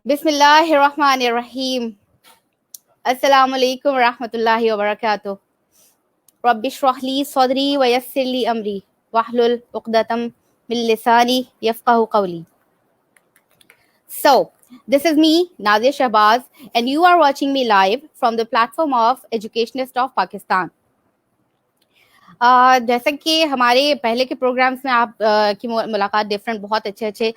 बिस्मिल्लाहिर्रहमानिर्रहीम। अस्सलामुअलैकुम रहमतुल्लाहि व बरकातुहू। रब्बिश्रह ली सदरी व यस्सिर ली अमरी वहलुल उक़दतम मिन लिसानी यफ़क़हू क़ौली। So, this is me, Nazia Shahbaz, and you are watching me live from the platform of Educationist of Pakistan. जैसा कि हमारे पहले के प्रोग्राम्स में आप की मुलाकात डिफरेंट बहुत अच्छे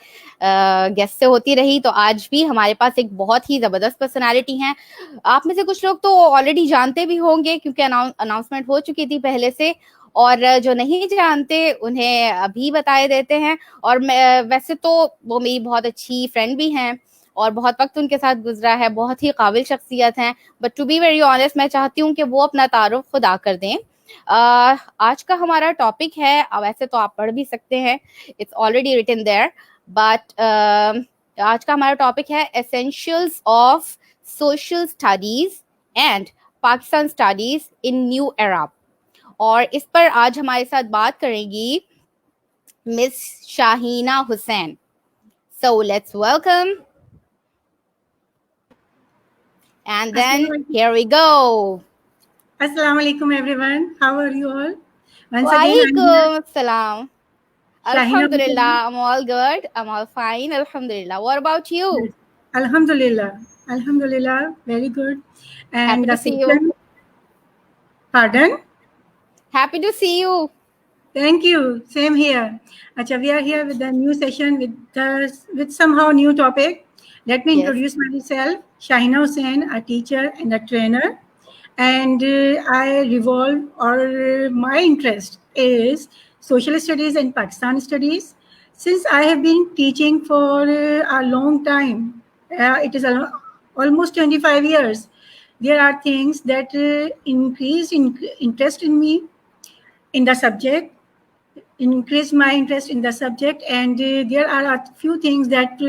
गेस्ट से होती रही, तो आज भी हमारे पास एक बहुत ही ज़बरदस्त पर्सनालिटी हैं। आप में से कुछ लोग तो ऑलरेडी जानते भी होंगे क्योंकि अनाउंसमेंट हो चुकी थी पहले से, और जो नहीं जानते उन्हें अभी बताए देते हैं। और वैसे तो वो मेरी बहुत अच्छी फ्रेंड भी हैं और बहुत वक्त उनके साथ गुजरा है, बहुत ही काबिल शख्सियत हैं, but to be very honest मैं चाहती हूँ कि वो अपना तारुफ खुद आकर दें। आज का हमारा टॉपिक है, वैसे तो आप पढ़ भी सकते हैं, it's already written there, but आज का हमारा टॉपिक है essentials of social studies and Pakistan studies in new era. और इस पर आज हमारे साथ बात करेंगी miss Shaheena Hussain. So let's welcome and then here we go. Assalamu alaikum everyone. How are you all? Once again, assalam. Alhamdulillah, I'm all good. I'm all fine. Alhamdulillah. What about you? Yes. Alhamdulillah. Alhamdulillah. Very good. And happy to see you. Pardon? Happy to see you. Thank you. Same here. Achha, we are here with a new session with somehow new topic. Let me introduce myself. Shaheena Hussain, a teacher and a trainer. And my interest is social studies and Pakistan studies. Since I have been teaching for a long time, it is almost 25 years, there are things that increase interest in me in the subject, increase my interest in the subject, and there are a few things that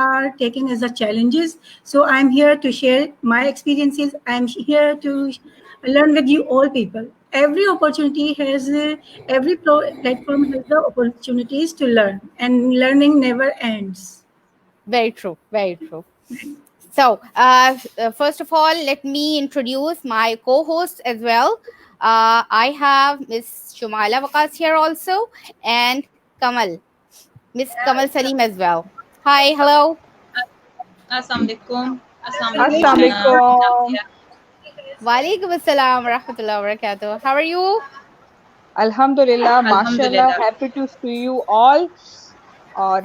are taken as the challenges. So I'm here to share my experiences. I'm here to learn with you all people. Every opportunity has, every platform has the opportunities to learn, and learning never ends. Very true, very true. So first of all, let me introduce my co-hosts as well. I have Miss Shumala Waqas here also, and Miss Kamal Salim as well. Hi, hello. Assalamualaikum. Assalamualaikum. Walaikum assalam rahmatullahi wa barakatuh. How are you? Alhamdulillah, mashallah, happy to see you all. और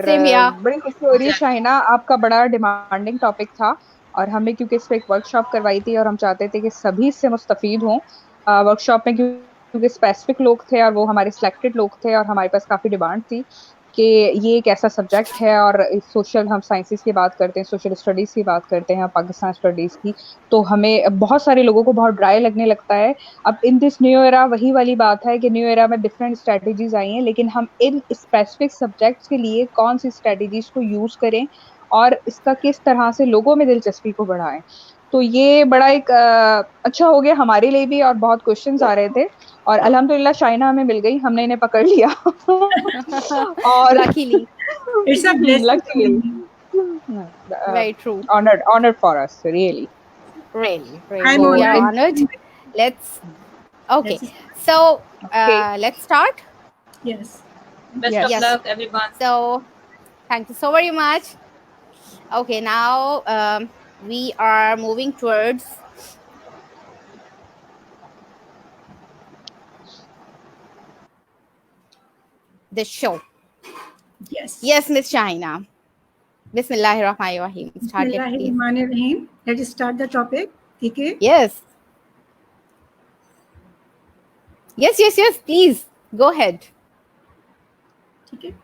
बड़ी खुशी हो रही है शाहिना, आपका बड़ा demanding topic था और हमने क्योंकि इस पर एक वर्कशॉप करवाई थी और हम चाहते थे कि सभी इससे मुस्तफीद हों। वर्कशॉप में क्योंकि स्पेसिफिक लोग थे और वो हमारे सिलेक्टेड लोग थे और हमारे पास काफ़ी डिमांड थी कि ये एक ऐसा सब्जेक्ट है और सोशल, हम साइंसेस की बात करते हैं, सोशल स्टडीज़ की बात करते हैं, पाकिस्तान स्टडीज़ की, तो हमें बहुत सारे लोगों को बहुत ड्राई लगने लगता है। अब इन दिस न्यू एरा वही वाली बात है कि न्यू एरा में डिफरेंट स्ट्रेटजीज आई हैं, लेकिन हम इन स्पेसिफिक सब्जेक्ट्स के लिए कौन सी स्ट्रेटजीज को यूज़ करें और इसका किस तरह से लोगों में दिलचस्पी को बढ़ाएं। तो ये बड़ा एक अच्छा हो गया हमारे लिए भी और बहुत क्वेश्चंस आ रहे थे और अल्हम्दुलिल्लाह शाइना हमें मिल गई, हमने इन्हें पकड़ लिया और luckily it's a blessing. Luckily. Very true. Honored for us, really. Really. I'm honored. Let's so let's start. Yes. Best of luck, everyone. So thank you so very much. Okay, now we are moving towards the show. Yes, Miss Shaheena. Bismillahirrahmanirrahim. Bismillahirrahmanirrahim. Let's start the topic. Okay? Yes. Please go ahead. Okay.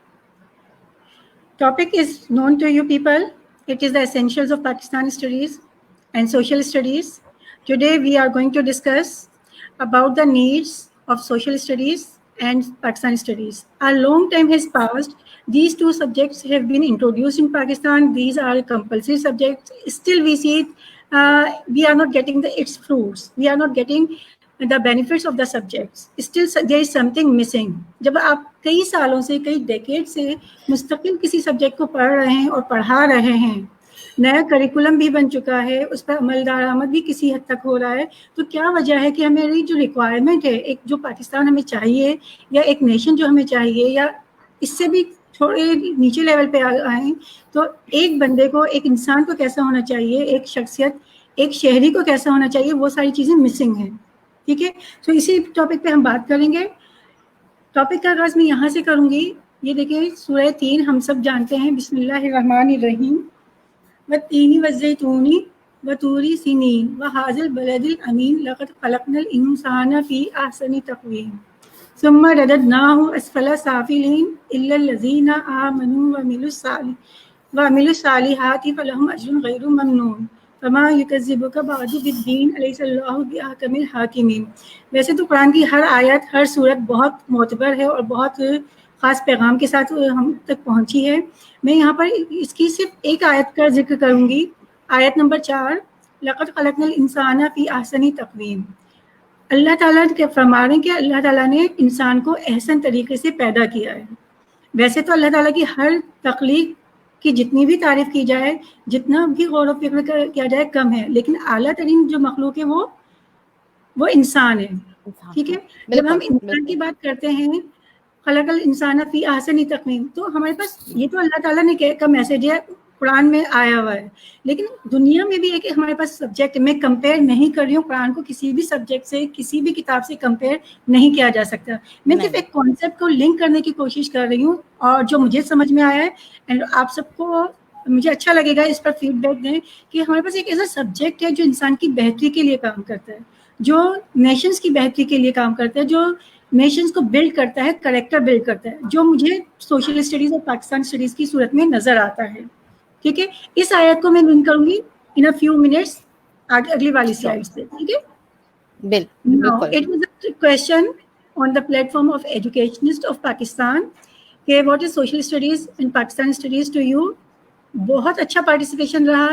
Topic is known to you people. It is the essentials of Pakistan studies and social studies. Today we are going to discuss about the needs of social studies and Pakistan studies. A long time has passed. These two subjects have been introduced in Pakistan. These are compulsory subjects. Still we see we are not getting its fruits. We are not getting the benefits of the subjects. Still there is something missing. जब आप कई सालों से, कई decade से मुस्तकिल किसी subject को पढ़ रहे हैं और पढ़ा रहे हैं, नया करिकुलम भी बन चुका है, उस पर अमल दरामद भी किसी हद तक हो रहा है। तो क्या वजह है कि हमारी जो रिक्वायरमेंट है, एक जो पाकिस्तान हमें चाहिए या एक नेशन जो हमें चाहिए, या इससे भी थोड़े नीचे लेवल पे आए, तो एक बंदे को, एक इंसान को कैसा होना चाहिए, एक शख्सियत, एक शहरी को कैसा होना चाहिए, वो सारी चीज़ें मिसिंग हैं। ठीक है, तो इसी टॉपिक पे हम बात करेंगे। टॉपिक का आगाज़ मैं यहाँ से करूँगी। ये देखिए सूरह 3 हम सब जानते हैं, बिस्मिल्लाहिर्रहमानिर्रहीम। वत्तीनी वज़ैतूनी वतूरी सिनीन वहाज़िल बलदिल अमीन लक़द ख़लक़नल इंसाना फ़ी अहसनि तक़वीम सुम्मा रददनाहु अस्फ़ला साफ़िलीन इल्लल्लज़ीना आमनू वअमिलुस्सालिहाति फ़लहुम अज्रुन ग़ैरु ममनून फमा युकज़्ज़िबुका बअदु बिद्दीन अलैहिस्सल्लाहु बिअहकमिल हाकिमीन। वैसे तो कुरान की हर आयत, हर सूरत बहुत मोतबर है और बहुत ख़ास पैगाम के साथ हम तक पहुँची है। मैं यहाँ पर इसकी सिर्फ एक आयत का जिक्र करूँगी, आयत नंबर 4, लक़द ख़लक़नल इंसाना फ़ी अहसनि तक़वीम। अल्लाह ताला के फरमा रहे हैं कि अल्लाह ताला ने इंसान को एहसन तरीके से पैदा किया है। वैसे तो अल्लाह ताला की हर तख्लीक की जितनी भी तारीफ़ की जाए, जितना भी गौर व फिक्र किया जाए कम है, लेकिन आला तरीन जो मखलूक है वो इंसान है। ठीक है, जब हम इंसान की बात करते हैं, खलकल इंसान फी अहसनी तक़वीम, तो हमारे पास ये तो अल्लाह ताला ने का मैसेज है, कुरान में आया हुआ है, लेकिन दुनिया में भी एक हमारे पास सब्जेक्ट, मैं कंपेयर नहीं कर रही हूँ कुरान को किसी भी सब्जेक्ट से, किसी भी किताब से कंपेयर नहीं किया जा सकता। मैं सिर्फ एक कॉन्सेप्ट को लिंक करने की कोशिश कर रही हूँ, और जो मुझे समझ में आया है, एंड आप सबको मुझे अच्छा लगेगा इस पर फीडबैक दें कि हमारे पास एक ऐसा सब्जेक्ट है जो इंसान की बेहतरी के लिए काम करता है, जो नेशंस की बेहतरी के लिए काम करता है, जो नेशंस को बिल्ड करता है, करेक्टर बिल्ड करता है, जो मुझे सोशल स्टडीज़ और पाकिस्तान स्टडीज़ की सूरत में नज़र आता है। ठीक है, इस आयत को मैं लिंक करूंगी इन अ फ्यू मिनट्स अगली वाली स्लाइड से। ठीक है, बिल्कुल। It was a question on the platform of educationist of Pakistan कि what is social studies and Pakistan studies to you. बहुत अच्छा पार्टिसिपेशन रहा,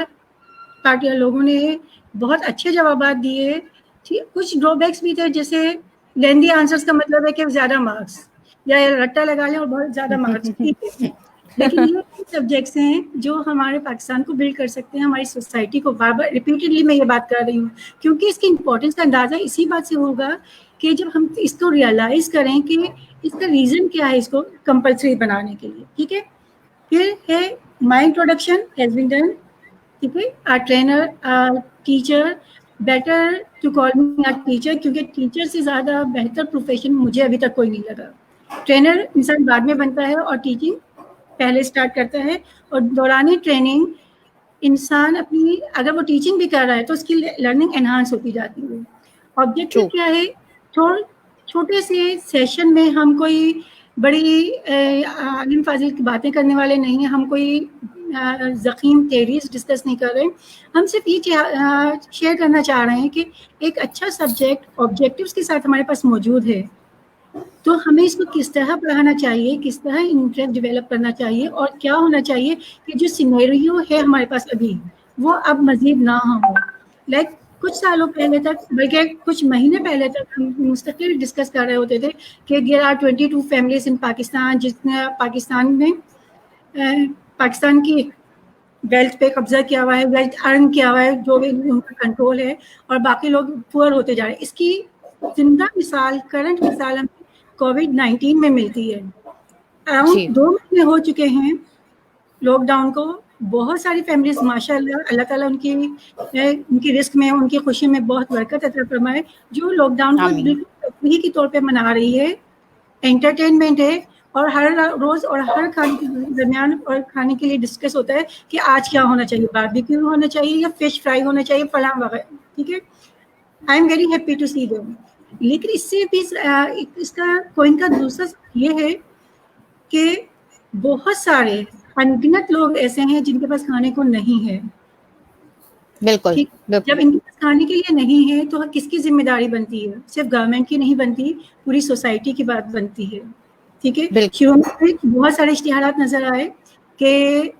पार्टी लोगों ने बहुत अच्छे जवाब दिए। ठीक, कुछ ड्रॉबैक्स भी थे, जैसे लेंदी आंसर्स का मतलब है कि ज़्यादा मार्क्स, या रट्टा लगा लें और बहुत ज़्यादा मार्क्स। लेकिन ये सब्जेक्ट्स हैं जो हमारे पाकिस्तान को बिल्ड कर सकते हैं, हमारी सोसाइटी को। बार बार रिपीटेडली मैं ये बात कर रही हूँ, क्योंकि इसकी इंपॉर्टेंस का अंदाज़ा इसी बात से होगा कि जब हम इसको रियलाइज़ करें कि इसका रीज़न क्या है इसको कंपल्सरी बनाने के लिए। ठीक है, फिर है my introduction has been done. ठीक है, our trainer, our teacher, better to call me our teacher, क्योंकि टीचर से ज़्यादा बेहतर प्रोफेशन मुझे अभी तक कोई नहीं लगा। ट्रेनर इंसान बाद में बनता है और टीचिंग पहले स्टार्ट करता है, और दौरान ट्रेनिंग इंसान अपनी, अगर वो टीचिंग भी कर रहा है तो उसकी लर्निंग एनहांस होती जाती है। ऑब्जेक्टिव क्या है, छोटे से सेशन में हम कोई बड़ी आलिम फाजिल की बातें करने वाले नहीं हैं, हम कोई ज़ख़ीम थेरीज डिस्कस नहीं कर रहे हैं। हम सिर्फ ये शेयर करना चाह रहे हैं कि एक अच्छा सब्जेक्ट ऑब्जेक्टिव्स के साथ हमारे पास मौजूद है, तो हमें इसको किस तरह पढ़ाना चाहिए, किस तरह इंटरेस्ट डेवलप करना चाहिए, और क्या होना चाहिए कि जो सिनेरियो है हमारे पास अभी, वो अब मज़ीद ना हो। लाइक कुछ सालों पहले तक, बल्कि कुछ महीने पहले तक हम मुस्तकिल डिस्कस कर रहे होते थे कि there are 22 families in Pakistan, जिसने पाकिस्तान में पाकिस्तान की वेल्थ पे कब्जा किया हुआ है, वेल्थ अर्न किया हुआ है, जो भी उनका कंट्रोल है, और बाकी लोग पुअर होते जा रहे हैं। इसकी जिंदा मिसाल, करंट मिसाल हमें कोविड-19 में मिलती है। अराउंड 2 महीने हो चुके हैं लॉकडाउन को। बहुत सारी फैमिलीज माशाल्लाह, अल्लाह ताला उनकी रिस्क में, उनकी खुशी में बहुत बरकत अता फरमाए, जो लॉकडाउन को बिल्कुल तफरीह के तौर पे मना रही है, एंटरटेनमेंट है, और हर रोज़ और हर खाने के दरमियान और खाने के लिए डिस्कस होता है कि आज क्या होना चाहिए, बारबेक्यू होना चाहिए या फिश फ्राई होना चाहिए, फलां वगैरह। ठीक है, I am very happy to see them. लेकिन इससे भी इसका कोइन का दूसरा ये है कि बहुत सारे अनगिनत लोग ऐसे हैं जिनके पास खाने को नहीं है। बिल्कुल, जब इनके पास खाने के लिए नहीं है तो किसकी जिम्मेदारी बनती है? सिर्फ गवर्नमेंट की नहीं बनती, पूरी सोसाइटी की बात बनती है। ठीक है, शुरू में बहुत सारे इश्तिहारात नजर आए कि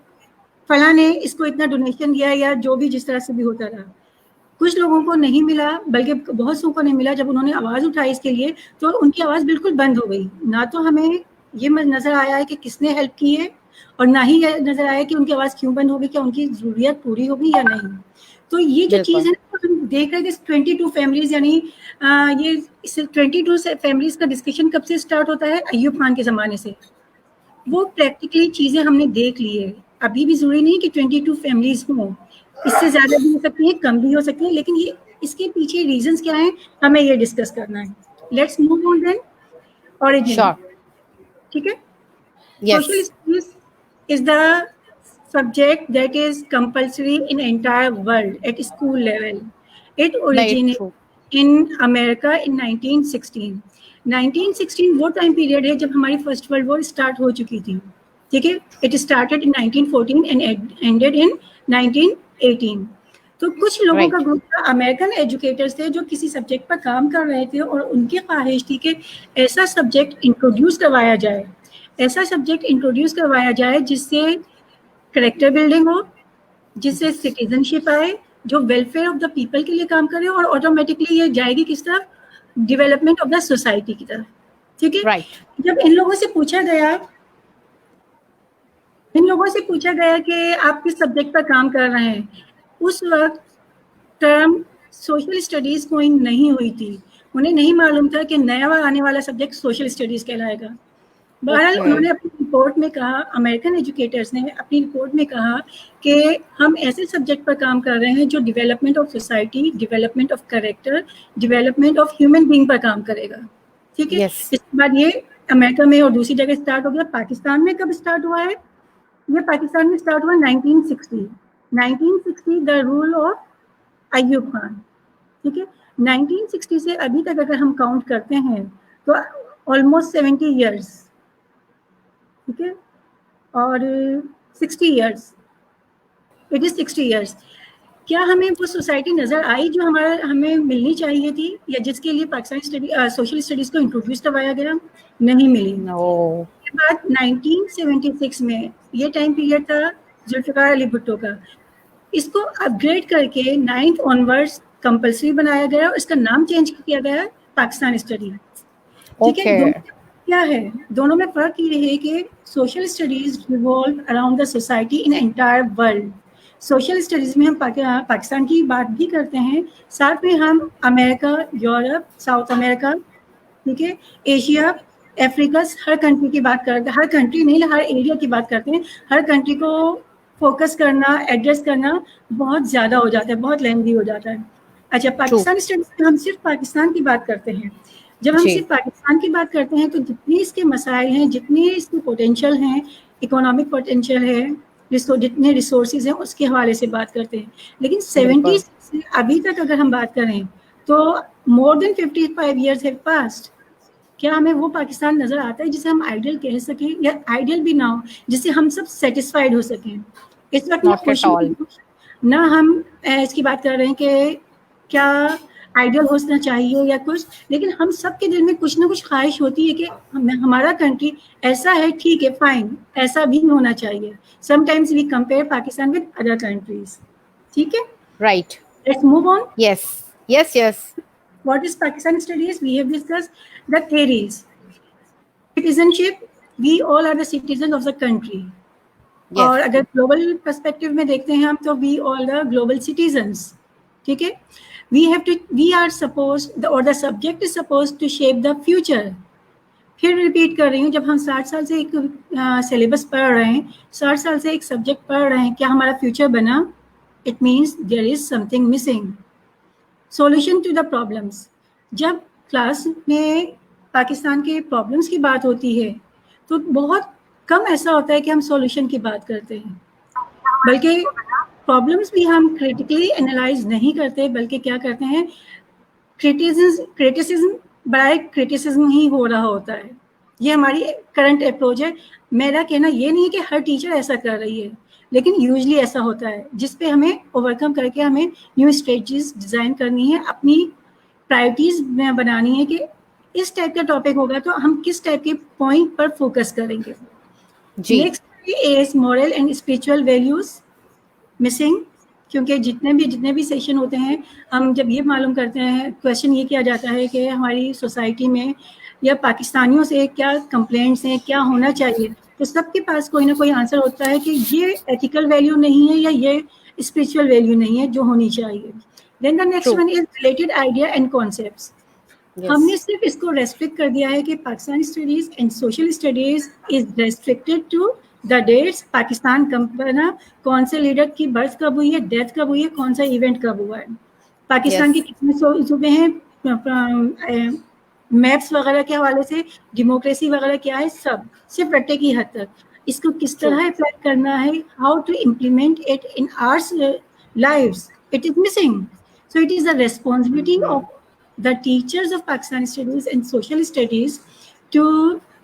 फला ने इसको इतना डोनेशन दिया, या जो भी जिस तरह से भी होता रहा। कुछ लोगों को नहीं मिला, बल्कि बहुत सौ को नहीं मिला। जब उन्होंने आवाज़ उठाई इसके लिए, तो उनकी आवाज़ बिल्कुल बंद हो गई। ना तो हमें ये नज़र आया है कि किसने हेल्प की है, और ना ही ये नजर आया कि उनकी आवाज़ क्यों बंद हो गई, क्या उनकी ज़रूरियत पूरी होगी या नहीं। तो ये जो चीज़ है ना, हम देख रहे थे 22 फैमिलीज, यानी ये 22 फैमिलीज का डिस्कशन कब से स्टार्ट होता है, अय्यूब खान के ज़माने से। वो प्रैक्टिकली चीज़ें हमने देख ली है। अभी भी ज़रूरी नहीं कि 22 फैमिलीज हों, इससे ज़्यादा भी हो सकती है, कम भी हो सकती है, लेकिन ये इसके पीछे रीजंस क्या हैं, हमें ये डिस्कस करना है। Let's move on then. Origin, ठीक है। Social studies is the subject that is compulsory in entire world at school level. It originated in America in 1916. 1916 वो टाइम पीरियड है जब हमारी फर्स्ट वर्ल्ड वॉर स्टार्ट हो चुकी थी, ठीक है। It started in 1914 and ended in 1918। तो कुछ लोगों का ग्रुप था, अमेरिकन एजुकेटर्स थे, जो किसी सब्जेक्ट पर काम कर रहे थे और उनकी ख्वाहिश थी कि ऐसा सब्जेक्ट इंट्रोड्यूस करवाया जाए, ऐसा सब्जेक्ट इंट्रोड्यूस करवाया जाए जिससे करेक्टर बिल्डिंग हो, जिससे सिटीजनशिप आए, जो वेलफेयर ऑफ द पीपल के लिए काम करे, और ऑटोमेटिकली ये जाएगी किस तरफ, डेवलपमेंट ऑफ द सोसाइटी की तरफ, ठीक है। जब इन लोगों से पूछा गया कि आप किस सब्जेक्ट पर काम कर रहे हैं, उस वक्त टर्म सोशल स्टडीज कोइन नहीं हुई थी, उन्हें नहीं मालूम था कि नया आने वाला सब्जेक्ट सोशल स्टडीज कहलाएगा। बहरहाल उन्होंने अपनी रिपोर्ट में कहा, अमेरिकन एजुकेटर्स ने अपनी रिपोर्ट में कहा कि हम ऐसे सब्जेक्ट पर काम कर रहे हैं जो development of society, development of character, development of human being पर काम करेगा, ठीक है। इसके बाद ये अमेरिका में और दूसरी जगह स्टार्ट हो गया। पाकिस्तान में कब स्टार्ट हुआ है? ये पाकिस्तान में स्टार्ट हुआ 1960, द रूल ऑफ अय्यूब खान, ठीक है। 1960 से अभी तक अगर हम काउंट करते हैं तो ऑलमोस्ट 70 ईयर्स, ठीक है, और 60 ईयर्स, इट इज 60 ईयर्स। क्या हमें वो सोसाइटी नजर आई जो हमें मिलनी चाहिए थी, या जिसके लिए पाकिस्तानी सोशल स्टडीज को इंट्रोड्यूस करवाया गया? नहीं मिली। उसके बाद 1976 में ये टाइम पीरियड था जुल्फ़िकार अली भुट्टो का, इसको अपग्रेड करके 9th ऑनवर्ड्स कंपल्सरी बनाया गया और इसका नाम चेंज किया गया पाकिस्तान स्टडी, ठीक है। क्या है दोनों में फर्क ये है कि social studies revolve around the society in entire world. Social studies में हम पाकिस्तान की बात भी करते हैं, साथ में हम अमेरिका, यूरोप, साउथ अमेरिका, ठीक है, एशिया, अफ्रीका, हर कंट्री की बात करते हैं। हर कंट्री नहीं, हर एरिया की बात करते हैं। हर कंट्री को फोकस करना, एड्रेस करना बहुत ज़्यादा हो जाता है, बहुत लेंथी हो जाता है। अच्छा, पाकिस्तान स्टडीज में हम सिर्फ पाकिस्तान की बात करते हैं। जब हम सिर्फ पाकिस्तान की बात करते हैं तो जितनी इसके मसाइल हैं, जितने इसके पोटेंशियल हैं, इकोनॉमिक पोटेंशियल है, जितने रिसोर्सेज हैं, उसके हवाले से बात करते हैं। लेकिन 70 से अभी तक अगर हम बात करें तो more than 55 years have passed. क्या हमें वो पाकिस्तान नज़र आता है जिसे हम आइडियल कह सकें, या आइडियल भी ना हो, जिससे हम सब सेटिस्फाइड हो सकें? इस वक्त ना हम इसकी बात कर रहे हैं कि क्या आइडियल होना चाहिए या कुछ, लेकिन हम सब के दिल में कुछ ना कुछ ख्वाहिश होती है कि हमारा कंट्री ऐसा है, ठीक है, फाइन, ऐसा भी होना चाहिए। Sometimes we compare Pakistan with other countries, ठीक है, right. Let's move on. Yes yes yes. What is Pakistan studies? We have discussed the theories. Citizenship, we all are the citizens of the country. Yes. और अगर global perspective में देखते हैं हम तो we all the global citizens, ठीक है। we are supposed, or the subject is supposed to shape the future. फिर रिपीट कर रही हूँ, जब हम 60 साल से एक सिलेबस पढ़ रहे हैं, 60 साल से एक सब्जेक्ट पढ़ रहे हैं, क्या हमारा फ्यूचर बना? It means there is something missing. Solution to the problems. जब क्लास में पाकिस्तान के प्रॉब्लम्स की बात होती है तो बहुत कम ऐसा होता है कि हम सॉल्यूशन की बात करते हैं, बल्कि प्रॉब्लम्स भी हम क्रिटिकली एनालाइज नहीं करते, बल्कि क्या करते हैं, क्रिटिसिज्म बाय क्रिटिसिज्म ही हो रहा होता है। ये हमारी करंट अप्रोच है। मेरा कहना ये नहीं है कि हर टीचर ऐसा कर रही है, लेकिन यूजली ऐसा होता है, जिस पे हमें ओवरकम करके हमें न्यू स्ट्रेटजीज डिज़ाइन करनी है, अपनी प्रायोरिटीज़ में बनानी है कि इस टाइप का टॉपिक होगा तो हम किस टाइप के पॉइंट पर फोकस करेंगे। Next is moral and spiritual values missing, क्योंकि जितने भी सेशन होते हैं, हम जब ये मालूम करते हैं, क्वेश्चन ये किया जाता है कि हमारी सोसाइटी में या पाकिस्तानियों से क्या कंप्लेंट्स हैं, क्या होना चाहिए, तो सबके पास कोई ना कोई आंसर होता है कि ये एथिकल वैल्यू नहीं है या ये स्पिरिचुअल वैल्यू नहीं है जो होनी चाहिए. Then the next one is related idea and concepts. हमने सिर्फ इसको रेस्ट्रिक्ट कर दिया है कि Pakistani studies and social studies is restricted to the dates. Pakistan कब बना, कौन से लीडर की बर्थ कब हुई है, डेथ कब हुई है, कौन सा इवेंट कब हुआ है, पाकिस्तान के कितने सूबे हैं, मैप्स वगैरह के हवाले से डेमोक्रेसी वगैरह क्या है, सब सिर्फ रट्टे की हद तक. इसको किस तरह अप्लाई करना है, how to implement it in our lives, it is missing. So it is the responsibility of the teachers of Pakistani studies and social studies to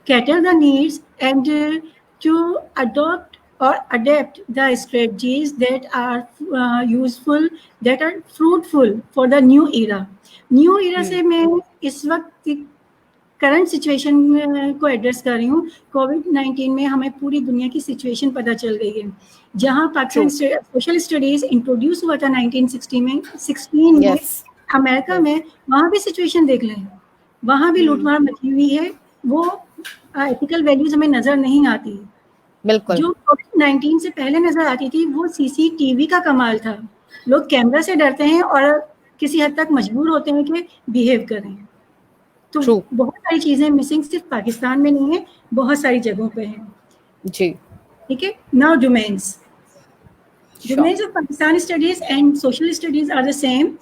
cater the needs and to adopt or adapt the strategies that are useful, that are fruitful for the new era. New era से मैं इस वक्त current situation को address कर रही हूँ. कोविड-19 में हमें पूरी दुनिया की सिचुएशन पता चल गई है. जहाँ पाकिस्तान सोशल स्टडीज इंट्रोड्यूस हुआ था 1916 में, 16 में अमेरिका में, वहाँ भी सिचुएशन देख लें, वहाँ भी लूटमार मची हुई है. वो एथिकल वैल्यूज हमें नजर नहीं आती. बिल्कुल. जो कोविड-19 से पहले नजर आती थी वो सीसीटीवी का कमाल था. लोग कैमरा से डरते हैं और किसी हद तक मजबूर होते हैं कि बिहेव करें. तो बहुत सारी चीजें मिसिंग सिर्फ पाकिस्तान में नहीं है, बहुत सारी जगहों पे हैं. जी ठीक है. Now domains of Pakistani studies and social studies are the same.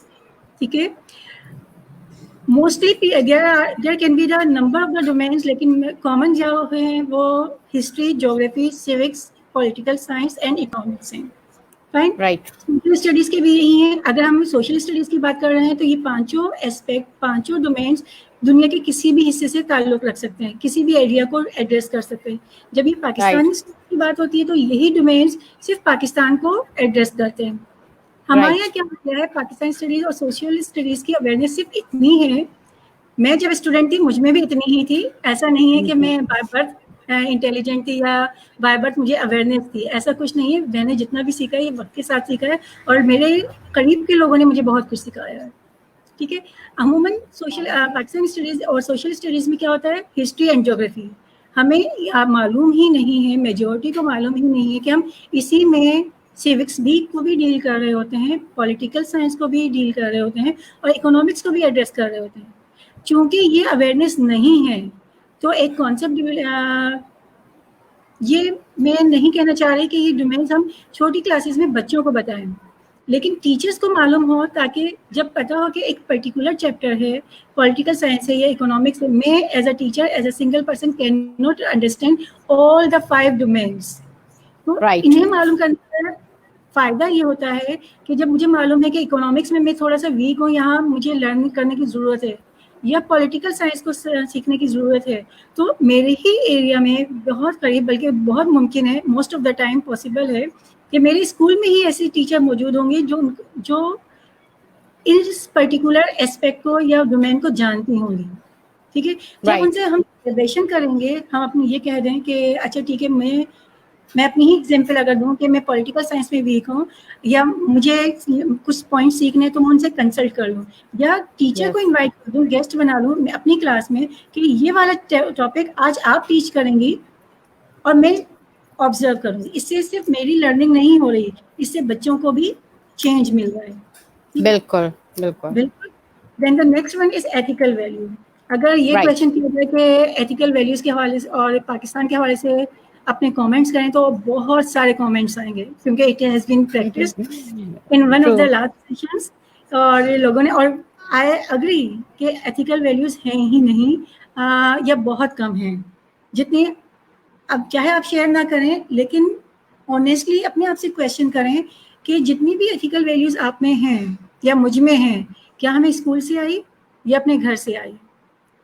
ठीक है. Mostly there can be the number of the domains, लेकिन कॉमन जो है वो history, geography, civics, political science and economics हैं. फाइन. राइट. सोशल स्टडीज के भी यही हैं. अगर हम सोशल स्टडीज की बात कर रहे हैं तो ये पांचों एस्पेक्ट, पांचों डोमेन्स दुनिया के किसी भी हिस्से से ताल्लुक रख सकते हैं, किसी भी एरिया को एड्रेस कर सकते हैं. जब ये पाकिस्तानी की बात होती है तो यही डोमेन्स सिर्फ पाकिस्तान को एड्रेस करते हैं. हमारे यहाँ क्या होता है, पाकिस्तानी स्टडीज और सोशल स्टडीज की अवेयरनेस सिर्फ इतनी है. मैं जब स्टूडेंट थी मुझ में भी इतनी ही थी. ऐसा नहीं है कि मैं बाय बर्थ इंटेलिजेंट थी या बाय बर्थ मुझे अवेयरनेस थी, ऐसा कुछ नहीं है. मैंने जितना भी सीखा है ये वक्त के साथ सीखा है और मेरे करीब के लोगों ने मुझे बहुत कुछ सिखाया है. ठीक है. अमूमन पाकिस्तानी स्टडीज और सोशल स्टडीज में क्या होता है, हिस्ट्री एंड ज्योग्राफी हमें मालूम ही नहीं है, मेजॉरिटी को मालूम ही नहीं है कि हम इसी में सिविक्स भी को भी डील कर रहे होते हैं, पॉलिटिकल साइंस को भी डील कर रहे होते हैं और इकोनॉमिक्स को भी एड्रेस कर रहे होते हैं. चूंकि ये अवेयरनेस नहीं है तो एक कॉन्सेप्ट, ये मैं नहीं कहना चाह रही कि ये डोमेन्स हम छोटी क्लासेस में बच्चों को बताएं, लेकिन टीचर्स को मालूम हो, ताकि जब पता हो कि एक पर्टिकुलर चैप्टर है, पॉलिटिकल साइंस है या इकोनॉमिक्स है, मैं as a teacher, as a single person can not understand all the 5 domains. तो इन्हें मालूम करने का फायदा ये होता है कि जब मुझे मालूम है कि इकोनॉमिक्स में मैं थोड़ा सा वीक हूँ, यहाँ मुझे लर्न करने की ज़रूरत है, या पॉलिटिकल साइंस को सीखने की ज़रूरत है, तो मेरे ही एरिया में बहुत करीब, बल्कि बहुत मुमकिन है, most of the time possible है कि मेरे स्कूल में ही ऐसे टीचर मौजूद होंगे जो इस पर्टिकुलर एस्पेक्ट को या डोमेन को जानती होंगी. ठीक है. जब उनसे हम रिलेशन करेंगे, हम अपनी ये कह दें कि अच्छा ठीक है, मैं अपनी ही एग्जाम्पल अगर दूं कि मैं पॉलिटिकल साइंस में वीक हूँ या मुझे कुछ पॉइंट सीखने, तो मैं उनसे कंसल्ट कर लूँ या टीचर को इनवाइट कर दूँ, गेस्ट बना लूँ मैं अपनी क्लास में कि ये वाला टॉपिक आज आप टीच करेंगी और मैं ऑब्जर्व करूँगी. इससे सिर्फ मेरी लर्निंग नहीं हो रही, इससे बच्चों को भी चेंज मिल रहा है. बिल्कुल बिल्कुल बिल्कुल. Then the next one is ethical value. अगर ये क्वेश्चन किया जाए कि एथिकल वैल्यूज के हवाले से और पाकिस्तान के हवाले से अपने कमेंट्स करें तो बहुत सारे कमेंट्स आएंगे, क्योंकि it has been practice in one of the last sessions. और लोगों ने, और आई एग्री कि एथिकल वैल्यूज हैं ही नहीं, या बहुत कम हैं. जितनी, अब चाहे आप शेयर ना करें, लेकिन ऑनेस्टली अपने आप से क्वेश्चन करें कि जितनी भी एथिकल वैल्यूज आप में हैं या मुझ में हैं, क्या हमें स्कूल से आई या अपने घर से आई.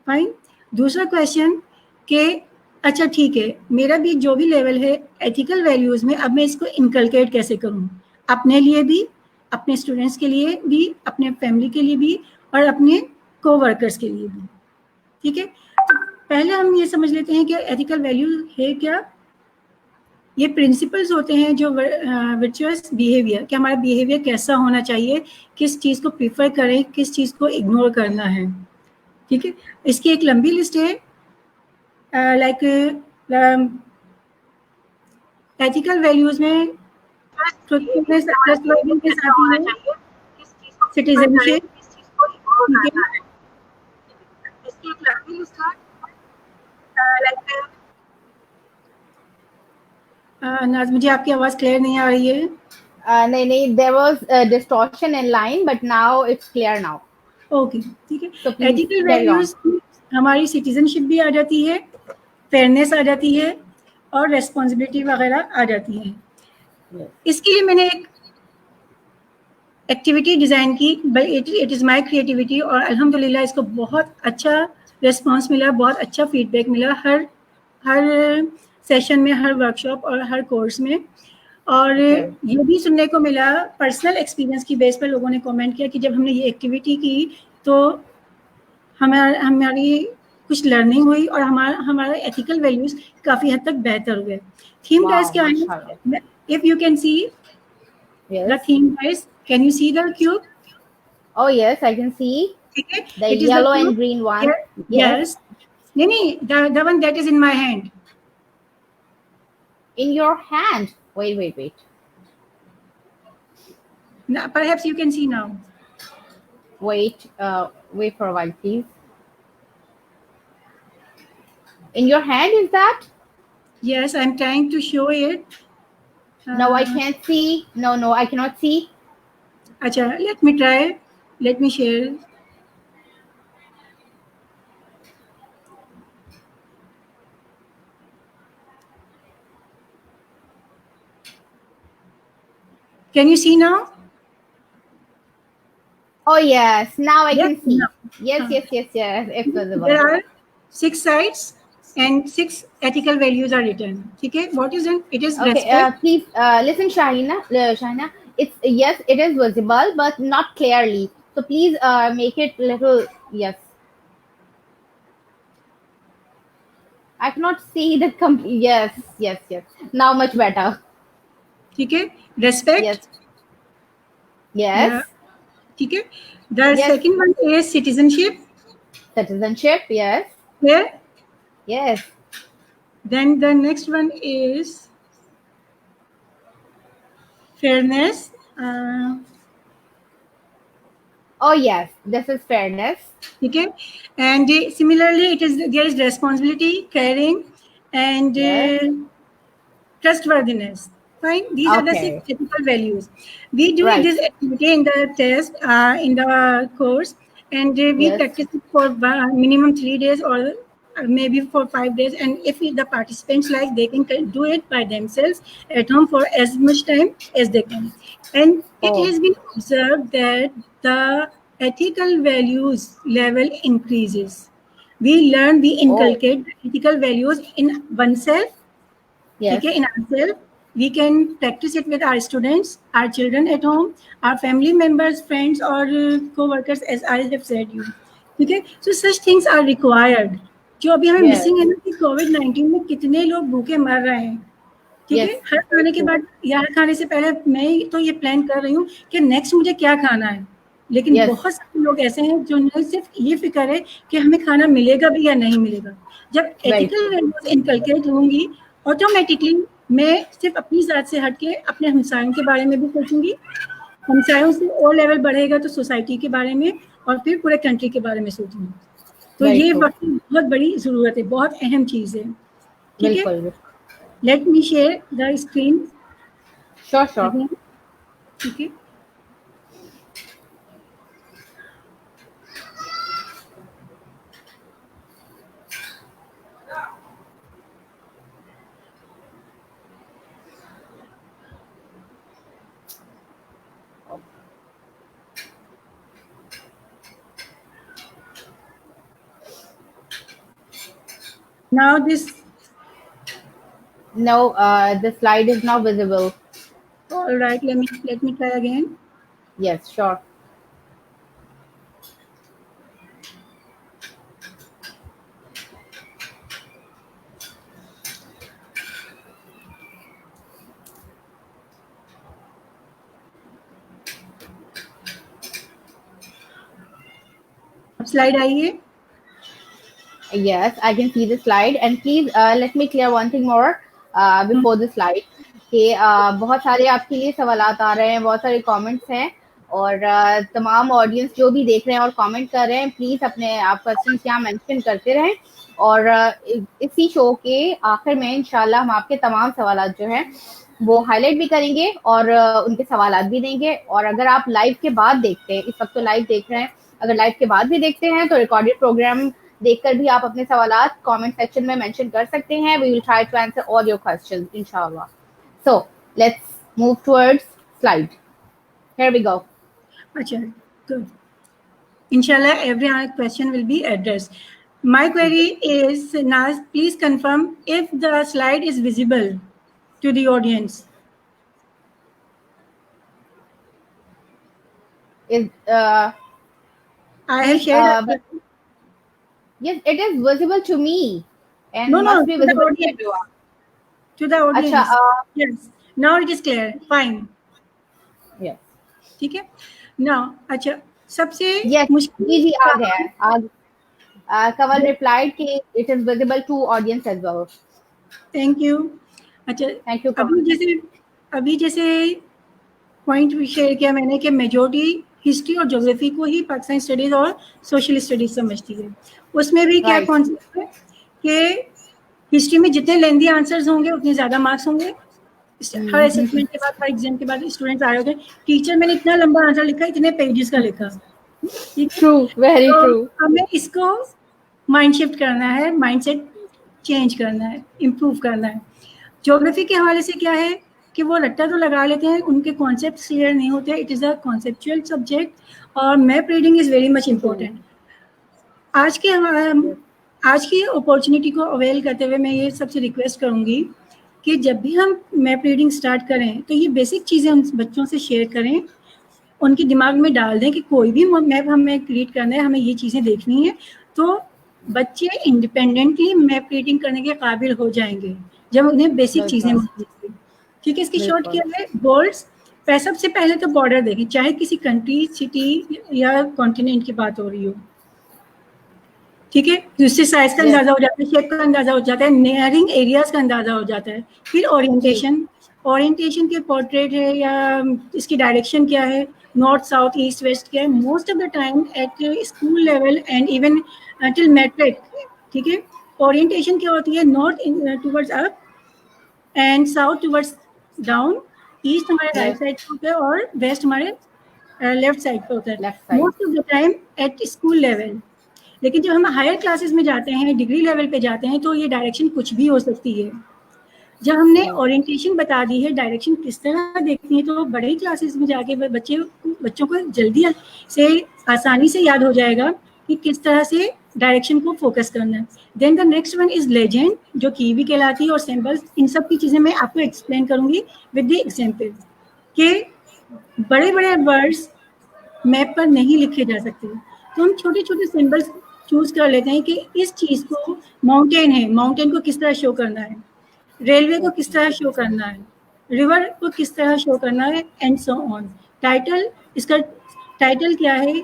फाइन. दूसरा क्वेश्चन कि अच्छा ठीक है, मेरा भी जो भी लेवल है एथिकल वैल्यूज़ में, अब मैं इसको इनकलकेट कैसे करूं, अपने लिए भी, अपने स्टूडेंट्स के लिए भी, अपने फैमिली के लिए भी और अपने कोवर्कर्स के लिए भी. ठीक है. तो पहले हम ये समझ लेते हैं कि एथिकल वैल्यू है क्या. ये प्रिंसिपल्स होते हैं जो वर्चुअस बिहेवियर, कि हमारा बिहेवियर कैसा होना चाहिए, किस चीज़ को प्रीफर करें, किस चीज़ को इग्नोर करना है. ठीक है. इसकी एक लंबी लिस्ट है, लाइक एथिकल वैल्यूज में ट्रूथफुलनेस, ट्रस्टवर्दी के साथ ही है सिटीजनशिप, ठीक है, नाज मुझे आपकी आवाज क्लियर नहीं आ रही है। नहीं, there was a distortion in line, but now it's clear now. Okay, ठीक है। एथिकल वैल्यूज हमारी सिटीजनशिप भी आ जाती है, फेयरनेस आ जाती है और रेस्पॉन्सिबिलिटी वगैरह आ जाती है। इसके लिए मैंने एक एक्टिविटी डिज़ाइन की, इट इज़ माई क्रिएटिविटी, और अल्हम्दुलिल्लाह इसको बहुत अच्छा रिस्पांस मिला, बहुत अच्छा फीडबैक मिला हर सेशन में, हर वर्कशॉप और हर कोर्स में। और ये भी सुनने को मिला पर्सनल एक्सपीरियंस की बेस पर, लोगों ने कमेंट किया कि जब हमने ये एक्टिविटी की तो हमारी कुछ लर्निंग हुई और हमारा एथिकल वैल्यूज काफ़ी हद तक बेहतर हुए। थीम गाइस क्या है? If you can see the theme guys, can you see the cube? Oh yes, I can see. Okay. The yellow and green one. Yes. No, the one that is in my hand. In your hand? Wait. Now, perhaps you can see now. Wait for a while, please. In your hand, is that? Yes, I'm trying to show it. No, I can't see. No, I cannot see. Acha, let me try. Let me share. Can you see now? Oh yes, now I can see. Yes. It's visible. There are 6 sides and 6 ethical values are written. Okay, what is it? It is okay. Respect. Please listen, Shahina. It is visible, but not clearly. So please make it little. Yes. I cannot see the complete. Yes. Now much better. Okay, respect. Yes. Okay. The second one is citizenship. Yes. Yeah. Yes. Then the next one is fairness. Oh yes, this is fairness. Okay, and similarly, there is responsibility, caring, and trustworthiness. Fine, these are the 6 ethical values. We do this activity in the test, in the course, and we practice it for minimum 3 days or maybe for 5 days. And if the participants like, they can do it by themselves at home for as much time as they can. And it has been observed that the ethical values level increases. We inculcate ethical values in oneself. Okay, in ourselves. We can practice it with our students, our children at home, our family members, friends, or co-workers, as I have said you. Okay, so such things are required. जो अभी हमें missing है ना कि कोविड-19 में कितने लोग भूखे मर रहे हैं, ठीक है। हर खाने के बाद या हर खाने से पहले मैं तो ये प्लान कर रही हूँ कि नेक्स्ट मुझे क्या खाना है, लेकिन बहुत सारे लोग ऐसे हैं जो सिर्फ ये फिक्र है कि हमें खाना मिलेगा भी या नहीं मिलेगा। जब एथिकल वैल्यूज इनकलकेट होंगी, ऑटोमेटिकली मैं सिर्फ अपनी जात से हट के अपने हमसायों के बारे में भी सोचूंगी। हमसायों से और लेवल बढ़ेगा तो सोसाइटी के बारे में और फिर पूरे कंट्री के बारे में सोचूंगी। तो ये बहुत बड़ी जरूरत है, बहुत अहम चीज है, ठीक है। Let me share the screen. Sure. ठीक है। Now this. No, the slide is now visible. All right, let me try again. Yes, sure. Slide आई है? Yes, I can see the slide. And please let me clear one thing more before the slide. कि बहुत सारे आपके लिए सवालात आ रहे हैं, बहुत सारे कमेंट्स हैं, और तमाम ऑडियंस जो भी देख रहे हैं और कमेंट कर रहे हैं, प्लीज अपने आप क्वेश्चंस यहाँ मेंशन करते रहें, और इसी शो के आखिर में इंशाल्लाह हम आपके तमाम सवालात जो हैं वो हाईलाइट भी करेंगे और उनके सवालात भी देंगे। और अगर आप लाइव के बाद देखते हैं, इस वक्त तो लाइव देख रहे हैं, अगर लाइव के बाद भी देखते हैं तो रिकॉर्डेड प्रोग्राम देखकर भी आप अपने सवालात कमेंट सेक्शन में मेंशन कर सकते हैं। We will try to answer all your questions इंशाल्लाह। So let's move towards slide. Here we go. Acha, good. Inshallah, every question will be addressed. My query is, Naz, please confirm if the slide is visible to the audience. Is I have shared. Yes, it is visible to me, and No, must be to the visible to audience. everyone. To the audience. Acha, yes. Now it is clear. Fine. yes. ठीक है. Now, अच्छा, सबसे Yes. मुश्किल जी आ गया है. Kamal replied कि it is visible to audience as well. Thank you. अच्छा, Thank you, Kamal. अभी जैसे पॉइंट शेयर किया मैंने कि मेजॉरिटी हिस्ट्री और ज्योग्राफी को ही पाकिस्तानी स्टडीज और सोशल स्टडीज समझती है. उसमें भी क्या कॉन्सेप्ट है कि हिस्ट्री में जितने लेंदी आंसर्स होंगे उतने ज़्यादा मार्क्स होंगे. हर असेसमेंट के बाद, हर एग्जाम के बाद स्टूडेंट्स आ रहे होते हैं, टीचर मैंने इतना लंबा आंसर लिखा, इतने पेजेस का लिखा. True, very true. हमें इसको माइंड शिफ्ट करना है, माइंडसेट चेंज करना है, इम्प्रूव करना है. ज्योग्राफी के हवाले से क्या है कि वो रट्टा तो लगा लेते हैं, उनके कॉन्सेप्ट क्लियर नहीं होते. It is a conceptual subject और map reading is very much important. आज की अपॉर्चुनिटी को अवेल करते हुए मैं ये सबसे रिक्वेस्ट करूँगी कि जब भी हम मैप रीडिंग स्टार्ट करें तो ये बेसिक चीज़ें उन बच्चों से शेयर करें, उनके दिमाग में डाल दें कि कोई भी मैप हमें क्रिएट करना है, हमें ये चीज़ें देखनी है, तो बच्चे इंडिपेंडेंटली मैप रीडिंग करने के काबिल हो जाएंगे जब उन्हें बेसिक चीज़ें मिलेंगी. ठीक है, इसकी शॉर्ट क्या है, गोल्स. सबसे पहले तो बॉर्डर देखें, चाहे किसी कंट्री, सिटी या कॉन्टिनेंट की बात हो रही हो. ठीक है, उससे साइज का अंदाजा हो जाता है, शेप का अंदाजा हो जाता है, नियरिंग एरियाज का अंदाजा हो जाता है. फिर ओरिएंटेशन के पोर्ट्रेट है या इसकी डायरेक्शन क्या है, नॉर्थ साउथ ईस्ट वेस्ट क्या है. Most of the time at school level and even till matric. ठीक है, ओरिएंटेशन क्या होती है, north towards up and south towards down, east हमारे राइट साइड पे होता है और वेस्ट हमारे लेफ्ट साइड पे होता है most of the time at school level. लेकिन जब हम हायर क्लासेस में जाते हैं, डिग्री लेवल पे जाते हैं, तो ये डायरेक्शन कुछ भी हो सकती है. जब हमने ओरिएंटेशन बता दी है, डायरेक्शन किस तरह देखती है, तो बड़े क्लासेस में जाके बच्चों को जल्दी से आसानी से याद हो जाएगा कि किस तरह से डायरेक्शन को फोकस करना है. Then the next one is legend, जो कीवी कहलाती है, और सिंबल्स. इन सब की चीज़ें मैं आपको एक्सप्लेन करूँगी विद द एग्जाम्पल कि बड़े बड़े वर्ड्स मैप पर नहीं लिखे जा सकते, तो हम छोटे छोटे सिंबल्स चूज कर लेते हैं कि इस चीज़ को, माउंटेन है, माउंटेन को किस तरह शो करना है, रेलवे को किस तरह शो करना है, रिवर को किस तरह शो करना है, एंड सो ऑन. टाइटल, इसका टाइटल क्या है,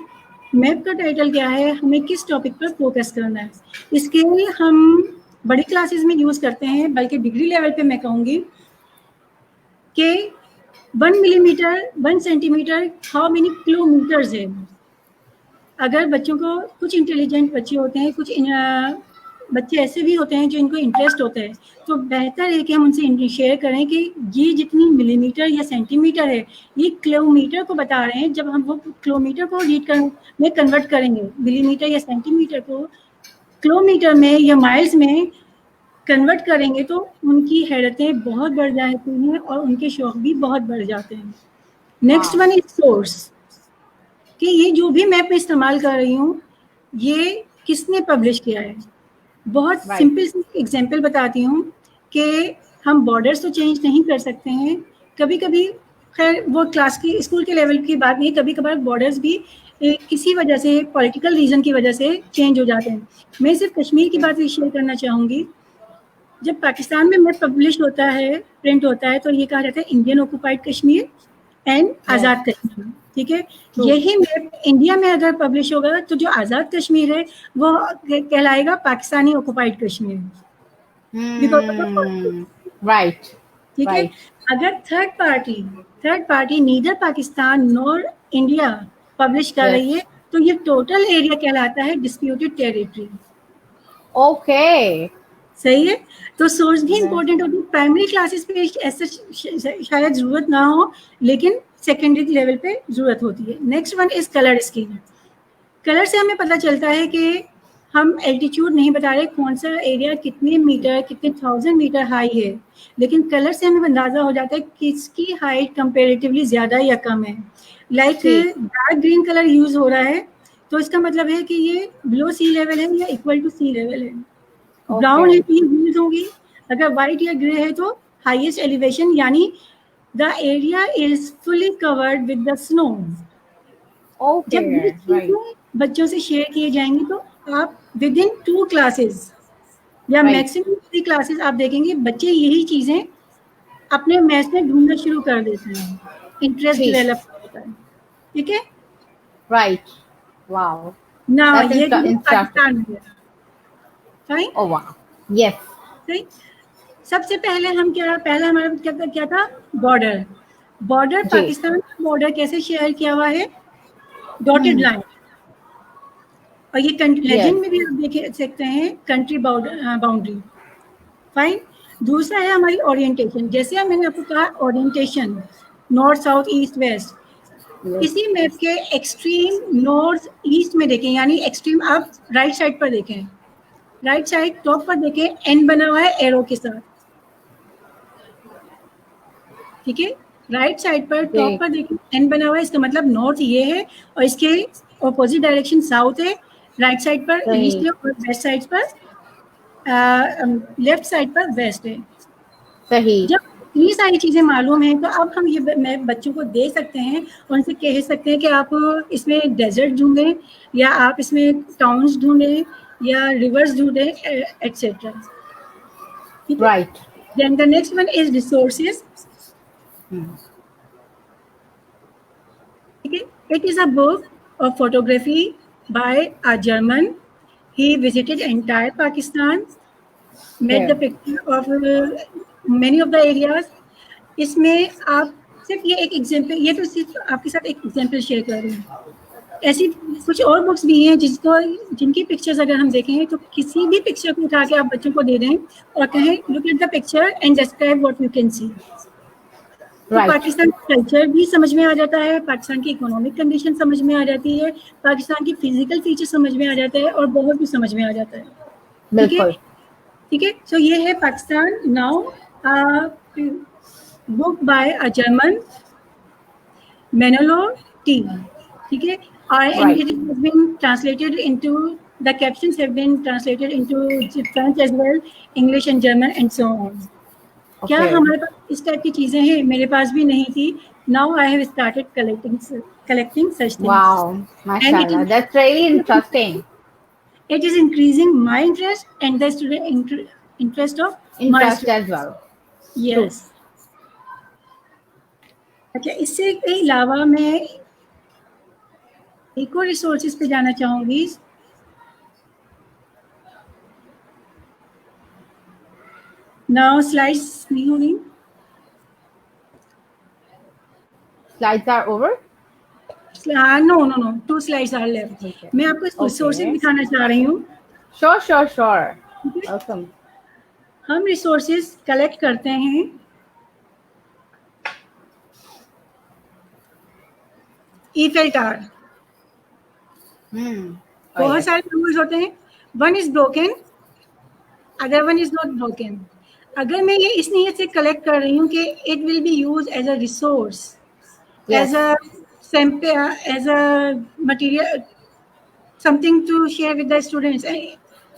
मैप का टाइटल क्या है, हमें किस टॉपिक पर फोकस करना है. इसके लिए हम बड़ी क्लासेस में यूज़ करते हैं, बल्कि डिग्री लेवल पे मैं कहूँगी कि 1 millimetre 1 centimetre how many kilometres है. अगर बच्चों को, कुछ इंटेलिजेंट बच्चे होते हैं, कुछ बच्चे ऐसे भी होते हैं जो इनको इंटरेस्ट होता है, तो बेहतर है कि हम उनसे शेयर करें कि ये जितनी मिलीमीटर या सेंटीमीटर है, ये किलोमीटर को बता रहे हैं. जब हम वो किलोमीटर को रीड में कन्वर्ट करेंगे, मिलीमीटर या सेंटीमीटर को किलोमीटर में या माइल्स में कन्वर्ट करेंगे, तो उनकी हैरतें बहुत बढ़ जाती हैं और उनके शौक भी बहुत बढ़ जाते हैं. नेक्स्ट वन इज सोर्स, कि ये जो भी मैप मैं इस्तेमाल कर रही हूँ, ये किसने पब्लिश किया है. बहुत सिंपल एग्जांपल बताती हूँ कि हम बॉर्डर्स तो चेंज नहीं कर सकते हैं. कभी कभी, खैर वो क्लास की, स्कूल के लेवल की बात नहीं, कभी कभार बॉर्डर्स भी किसी वजह से, पॉलिटिकल रीजन की वजह से चेंज हो जाते हैं. मैं सिर्फ कश्मीर की बात शेयर करना चाहूँगी. जब पाकिस्तान में मैप पब्लिश होता है, प्रिंट होता है, तो ये कहा जाता है Indian occupied Kashmir and Azad Kashmir. ठीक है, यही मैप इंडिया में अगर पब्लिश होगा तो जो आज़ाद कश्मीर है वो कहलाएगा पाकिस्तानी ऑक्यूपाइड कश्मीर. राइट. ठीक है, अगर third party neither Pakistan nor India publish कर रही है तो ये टोटल एरिया कहलाता है डिस्प्यूटेड टेरिटरी। ओके, सही है। तो सोर्स भी इंपॉर्टेंट होती है। प्राइमरी क्लासेस पे ऐसा शायद जरूरत ना हो, लेकिन सेकेंडरी लेवल पे जरूरत होती है। Next one is colour scheme. Colour से हमें पता चलता है कि हम एल्टीट्यूड नहीं बता रहे कौन सा एरिया कितने मीटर, कितने 1000 मीटर हाई है, लेकिन कलर से हमें अंदाजा हो जाता है किसकी हाइट कंपेरेटिवली ज्यादा या कम है। Like dark green colour use हो रहा है तो इसका मतलब है कि ये बिलो सी लेवल है या इक्वल टू सी लेवल है। ब्राउन है तो ये यूज होगी। अगर व्हाइट या ग्रे है तो हाईएस्ट एलिवेशन, यानी the area is fully covered with the snow. जब ये चीजें बच्चों से शेयर किए जाएंगे तो आप विद इन 2 क्लासेस या मैक्सिमम 3 क्लासेस आप देखेंगे बच्चे यही चीजें अपने मैथ्स में ढूंढना शुरू कर देते हैं, इंटरेस्ट डेवलप होता है। ठीक है, राइट, वाओ, ना ये पाकिस्तान में फाइन। ओह वाओ, यस, सही। सबसे पहले हमारा क्या था, बॉर्डर पाकिस्तान का बॉर्डर कैसे शेयर किया हुआ है, डॉटेड लाइन। और ये लेजेंड में भी आप देख सकते हैं कंट्री बाउंड्री। फाइन। दूसरा है हमारी ओरिएंटेशन। जैसे मैंने आपको कहा orientation north south east west, इसी मैप के एक्सट्रीम नॉर्थ ईस्ट में देखें, यानी एक्सट्रीम आप राइट साइड पर देखें, राइट साइड टॉप पर देखें, एन बना हुआ है एरो के साथ। ठीक है, राइट साइड पर टॉप पर देखें, एन बना हुआ है, इसका मतलब नॉर्थ ये है और इसके ऑपोजिट डायरेक्शन साउथ है। राइट साइड पर ईस्ट है और वेस्ट साइड पर लेफ्ट साइड पर वेस्ट है। सही। जब इतनी सारी चीजें मालूम हैं तो अब हम ये मैप बच्चों को दे सकते हैं और उनसे कह सकते हैं कि आप इसमें डेजर्ट ढूंढें या आप इसमें टाउन्स ढूंढें या रिवर्स ढूंढें etcetera. Right. Then the next one is resources. ठीक है, it is a book of photography by a German. He visited entire Pakistan, made the picture of many of the areas. इसमें आप सिर्फ ये एक एग्जाम्पल, ये तो सिर्फ आपके साथ एक एग्जाम्पल शेयर कर रही हूँ। ऐसी कुछ और बुक्स भी हैं जिनकी पिक्चर्स अगर हम देखें तो किसी भी पिक्चर को उठा के आप बच्चों को दे दें और कहें look at the picture and describe what you can see. तो पाकिस्तान का कल्चर भी समझ में आ जाता है, पाकिस्तान की इकोनॉमिक कंडीशन समझ में आ जाती है, पाकिस्तान की फिजिकल फीचर समझ में आ जाता है और बहुत कुछ समझ में आ जाता है। बिल्कुल। ठीक है, सो ये है Pakistan now, book by a German Manolo T. ठीक है, and it has been translated into, the captions have been translated into French as well, English and German and so on. क्या हमारे पास इस टाइप की चीजें हैं? मेरे पास भी नहीं थी। Now I have started collecting such things. Wow, mashallah, that's really interesting. It is increasing my interest and the student interest of my students as well. Yes. अच्छा, इससे अलावा मैं एक और रिसोर्सेज पे जाना चाहूंगी। Now slides नहीं होनी। Slides are over? No, 2 slides are left. Okay. मैं आपको रिसोर्सेज दिखाना चाह रही हूँ। Sure. Welcome. हम रिसोर्सेज कलेक्ट करते हैं ईफेल टावर। बहुत सारे टूल्स होते हैं। One is broken, other one is not broken. अगर मैं ये इस नीयत से कलेक्ट कर रही हूँ कि it will be use as a resource, as a sample, as a material, something to share with the students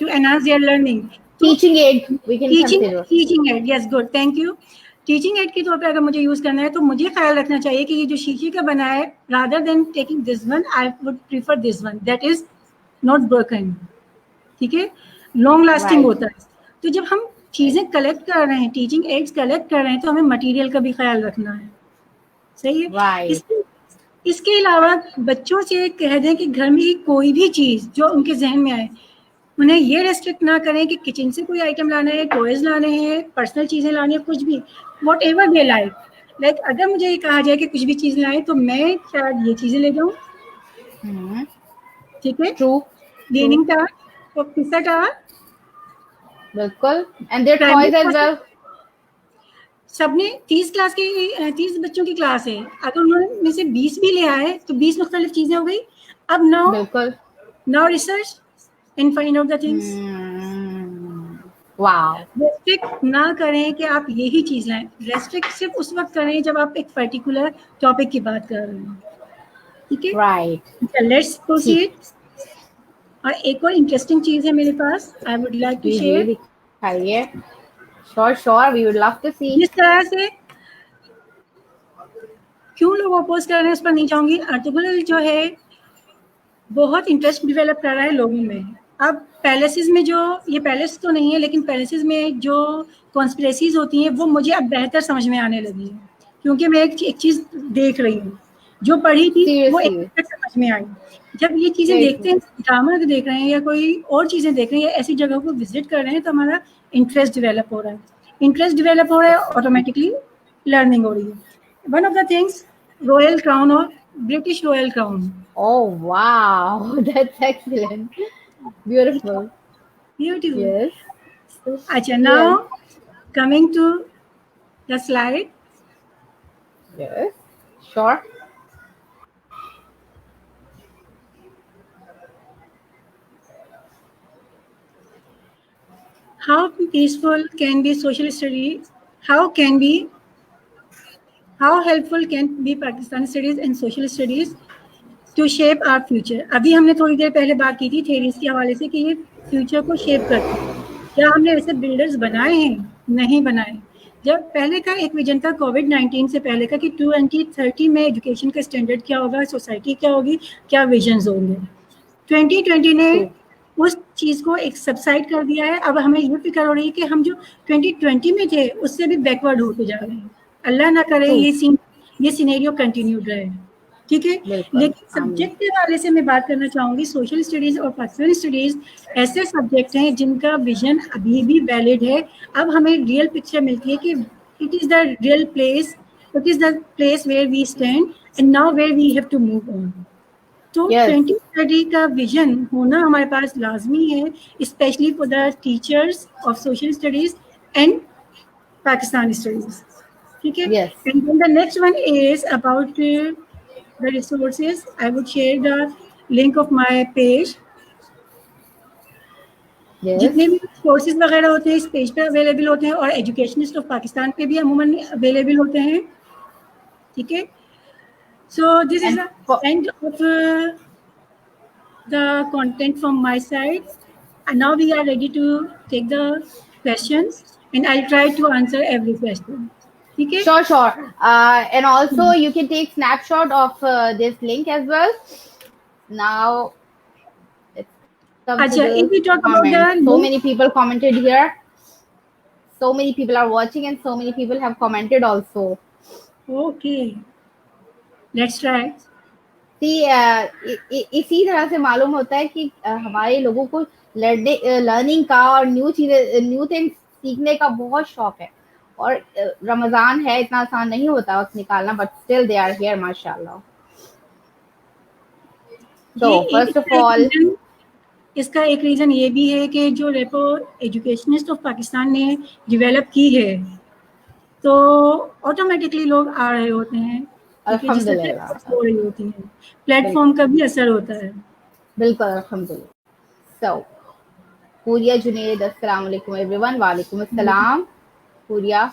to enhance their learning, teaching aid we can consider. Teaching aid, yes, good, thank you. Teaching aid के तौर पे अगर मुझे use करना है तो मुझे ख्याल रखना चाहिए कि ये जो शीशे का बना है, rather than taking this one, I would prefer this one that is not broken. ठीक है, लॉन्ग लास्टिंग होता है। तो जब हम चीजें कलेक्ट कर रहे हैं, टीचिंग एड्स कलेक्ट कर रहे हैं, तो हमें मटेरियल का भी ख्याल रखना है। सही है। इसके अलावा बच्चों से कह दें कि घर में कोई भी चीज जो उनके जहन में आए, उन्हें ये रेस्ट्रिक्ट ना करें कि किचन से कोई आइटम लाना है, टॉयज लाने हैं, पर्सनल चीजें लानी है, कुछ भी, what ever they like, like अगर मुझे ये कहा जाए कि कुछ भी चीज लाए तो मैं शायद ये चीजें ले जाऊँ, ठीक है, ट्रू, लीनिंग टावर और पिज्जा टावर, बिल्कुल, and there primary toys as well. सबने 30 बच्चों की क्लास है, अगर उन्होंने में से 20 भी ले आए तो 20 मुख्तलिफ चीजें हो गई। अब बिल्कुल, now research and find out the things. Wow, restrict ना करें कि आप यही चीज लाएं, रेस्ट्रिक्ट सिर्फ उस वक्त करें जब आप एक पर्टिकुलर टॉपिक की बात कर रहे हैं, ठीक है। राइट, लेट्स ठीक, प्रोसीड। और एक और इंटरेस्टिंग चीज है मेरे पास, आई वुड लाइक टू जी जी शेयर। दिखाइए, sure sure, we would love to see. जिस तरह से क्यों लोग अपोज कर रहे हैं उस पर नहीं जाऊंगी, आर्टिकल जो है बहुत इंटरेस्ट डेवलप कर रहा है लोगों में। अब पैलेसेस में जो, ये पैलेस तो नहीं है लेकिन पैलेसेस में जो कॉन्स्पिरेसीज होती हैं वो मुझे अब बेहतर समझ में आने लगी है, क्योंकि मैं एक चीज देख रही हूँ, जो पढ़ी थी वो एक सीरियसली, तक समझ में आई। जब ये चीजें वेरी देखते ट्रू, हैं, ड्रामा देख रहे हैं या कोई और चीजें देख रहे हैं या ऐसी जगह को विजिट कर रहे हैं, तो हमारा इंटरेस्ट डेवलप हो रहा है। इंटरेस्ट डेवलप हो रहा है, ऑटोमेटिकली लर्निंग हो रही है। One of the things, royal crown और British royal crown, oh wow, that's excellent, beautiful, beautiful. yes, अच्छा, yes, now coming to the slide. yes, sure, How peaceful can be social studies? How helpful can be Pakistani studies and social studies to shape our future? अभी हमने थोड़ी देर पहले बात की थी theories के हवाले से कि ये फ्यूचर को शेप करते हैं। क्या हमने ऐसे बिल्डर्स बनाए हैं? नहीं बनाए। जब पहले का एक विजन था कोविड-19 से पहले का कि 2030 में एजुकेशन का स्टैंडर्ड क्या होगा, सोसाइटी क्या होगी, क्या विजन्स होंगे। 2020 ने true, उस चीज को एक सबसाइड कर दिया है। अब हमें ये फिक्र हो रही है कि हम जो 2020 में थे उससे भी बैकवर्ड होते जा रहे हैं। अल्लाह ना करे true, ये सिनेरियो कंटिन्यूड रहे, ठीक है। बिल्कुल, लेकिन सब्जेक्ट के हवाले से मैं बात करना चाहूंगी, सोशल स्टडीज और पाकिस्तानी स्टडीज ऐसे सब्जेक्ट हैं जिनका विजन अभी भी वैलिड है। अब हमें रियल पिक्चर मिलती है कि it is the real place, it is the place where we stand and now where we have to move on. तो yes, 2030 का विजन होना हमारे पास लाजमी है, specially for the teachers of social studies and Pakistani studies, ठीक है। yes, and the next one is about the resources. I would share the link of my page. yes, जितने भी कोर्सेज वगैरह होते हैं इस पेज पे अवेलेबल होते हैं, और एजुकेशनिस्ट ऑफ पाकिस्तान पे भी अमूमन अवेलेबल होते हैं, ठीक है। So this is and the end of the content from my side. And now we are ready to take the questions, and I'll try to answer every question. Okay? sure, sure, and also you can take snapshot of this link as well. Now let's come to Acha, the if we talk about the comments. So link, many people commented here. So many people are watching and so many people have commented also. okay, let's try. सी इसी तरह से मालूम होता है कि हमारे लोगों को लर्निंग का और न्यू थिंग्स सीखने का बहुत शौक है, और रमजान है, इतना आसान नहीं होता वक्त निकालना, but still they are here माशाल्लाह। ये तो फर्स्ट ऑफ ऑल, इसका एक रीज़न ये भी है कि जो रेपो एजुकेशनिस्ट ऑफ पाकिस्तान ने डेवलप की है, तो ऑटोमेटिकली लोग आ रहे होते हैं, ठीक है, जिससे अल्हम्दुलिल्लाह, हो रही होती है, प्लेटफॉर्म का भी असर होता है। बिल्कुल अल्हम्दुलिल्लाह। सो पूरिया जुनेद, अस्सलाम वालेकुम एवरीवन। वालेकुम अस्सलाम पूरिया।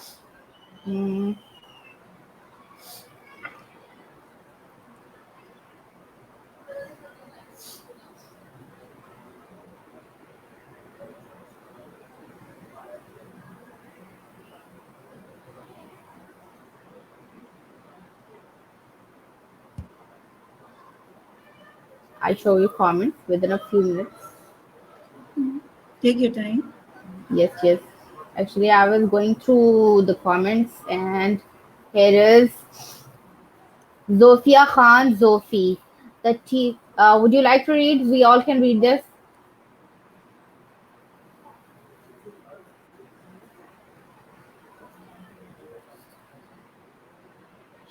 I show you comments within a few minutes. Take your time. Yes, yes. Actually, I was going through the comments, and here is Zofia Khan Zofi. Would you like to read? We all can read this.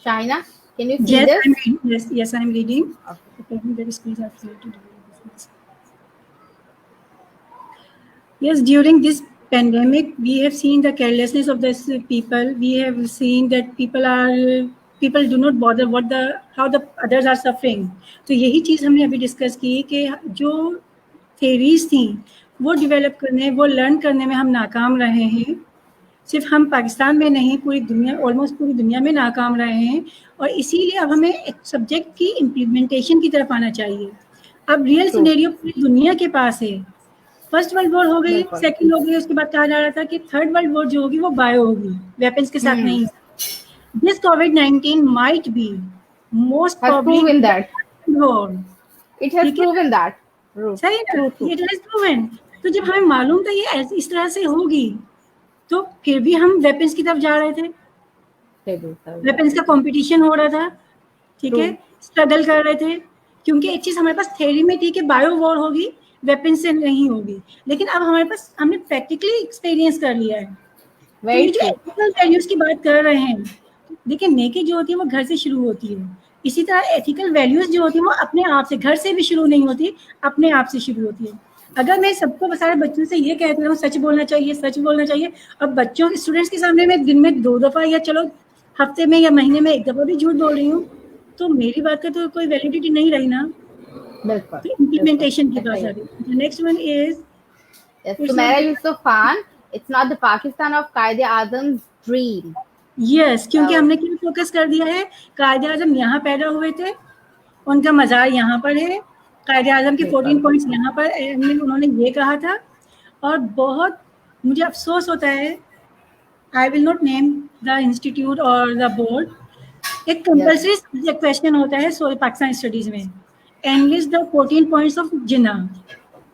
Shaina, can you see Yes, this? I'm reading. Yes, I'm reading. Yes, during this pandemic, we have seen the carelessness of these people. We have seen that people do not bother how the others are suffering. तो यही चीज़ हमने अभी discuss की कि जो theories थी वो develop करने, वो लर्न करने में हम नाकाम रहे हैं. सिर्फ हम पाकिस्तान में नहीं, पूरी दुनिया, ऑलमोस्ट पूरी दुनिया में नाकाम रहे हैं. और इसीलिए अब हमें एक सब्जेक्ट की इम्प्लीमेंटेशन की तरफ आना चाहिए. अब रियल सिनेरियो पूरी दुनिया के पास है. फर्स्ट वर्ल्ड वॉर हो गई, सेकंड हो गई, उसके बाद कहा जा रहा था कि थर्ड वर्ल्ड वॉर जो होगी वो बायो होगी, वेपन्स के साथ नहीं. This covid might be most probably war. It has proven that. सही है, इट हैज प्रूवन. तो जब हमें मालूम था ये इस तरह से होगी, तो फिर भी हम वेपन्स की तरफ जा रहे थे. वेपन्स का कंपटीशन हो रहा था, ठीक है, स्ट्रगल कर रहे थे, क्योंकि एक चीज हमारे पास थ्योरी में थी कि बायो वॉर होगी, वेपन से नहीं होगी. लेकिन अब हमारे पास, हमने प्रैक्टिकली एक्सपीरियंस कर लिया है. तो जो एथिकल वैल्यूज की बात कर रहे हैं, देखिए नेकी जो होती है वो घर से शुरू होती है. इसी तरह एथिकल वैल्यूज जो होती है वो अपने आप से, घर से भी शुरू नहीं होती, अपने आप से शुरू होती है. अगर मैं सबको सारे बच्चों से ये कहती हूँ सच बोलना चाहिए, सच बोलना चाहिए, अब बच्चों स्टूडेंट्स के सामने मैं दिन में 2 दफ़ा या चलो हफ्ते में या महीने में 1 दफ़ा भी झूठ बोल रही हूँ, तो मेरी बात का तो कोई वैलिडिटी नहीं रही ना. तो इम्प्लीमेंटेशन की बात आ रही. Next one is Sumaira Yusuf Khan. It's not the Pakistan of Quaid-e-Azam's dream. Yes, क्योंकि हमने क्यों फोकस कर दिया है, कायद-ए-आज़म यहाँ पैदा हुए थे, उनका मज़ार यहाँ पर है, कायद-ए-आज़म के 14 पॉइंट्स यहाँ पर उन्होंने ये कहा था. और बहुत मुझे अफसोस होता है, I will not name the institute और द बोर्ड, एक कंपल्सरी सब्जेक्ट क्वेश्चन होता है पाकिस्तान स्टडीज में, एनलिस्ट द 14 पॉइंट्स ऑफ जिन्ना.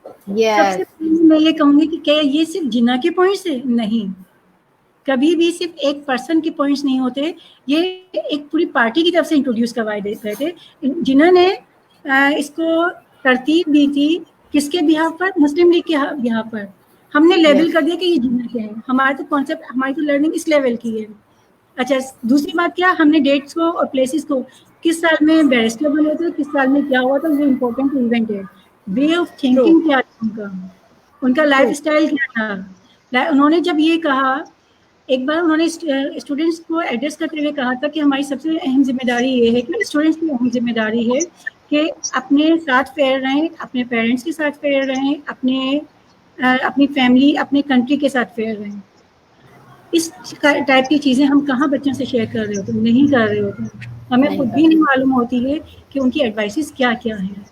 सबसे पहले मैं ये कहूँगी कि क्या ये सिर्फ जिन्ना के पॉइंट्स है? नहीं, कभी भी सिर्फ एक पर्सन के पॉइंट्स नहीं होते, ये एक पूरी पार्टी की तरफ से इंट्रोड्यूस करवाए गए थे. जिन्होंने इसको तरतीब दी थी किसके बिहाफ पर? मुस्लिम लीग के बिहाफ पर. हमने लेवल कर दिया कि ये जिन्ना के हैं. हमारा तो कॉन्सेप्ट, हमारी तो लर्निंग इस लेवल की है. अच्छा, दूसरी बात क्या, हमने डेट्स को और प्लेसेस को, किस साल में बैरिस्टर बने थे, किस साल में क्या हुआ था, वो इम्पोर्टेंट इवेंट है. वे ऑफ थिंकिंग क्या था उनका लाइफ स्टाइल क्या था. उन्होंने जब ये कहा, एक बार उन्होंने स्टूडेंट्स को एड्रेस करते हुए कहा था कि हमारी सबसे अहम जिम्मेदारी ये है कि स्टूडेंट्स की अहम जिम्मेदारी है कि अपने साथ फेयर रहें, अपने पेरेंट्स के साथ फेयर रहें, अपनी फैमिली, अपने कंट्री के साथ फेयर रहें. इस टाइप की चीज़ें हम कहाँ बच्चों से शेयर कर रहे होते, नहीं कर रहे होते. हमें खुद भी नहीं मालूम होती है कि उनकी एडवाइसेस क्या क्या हैं.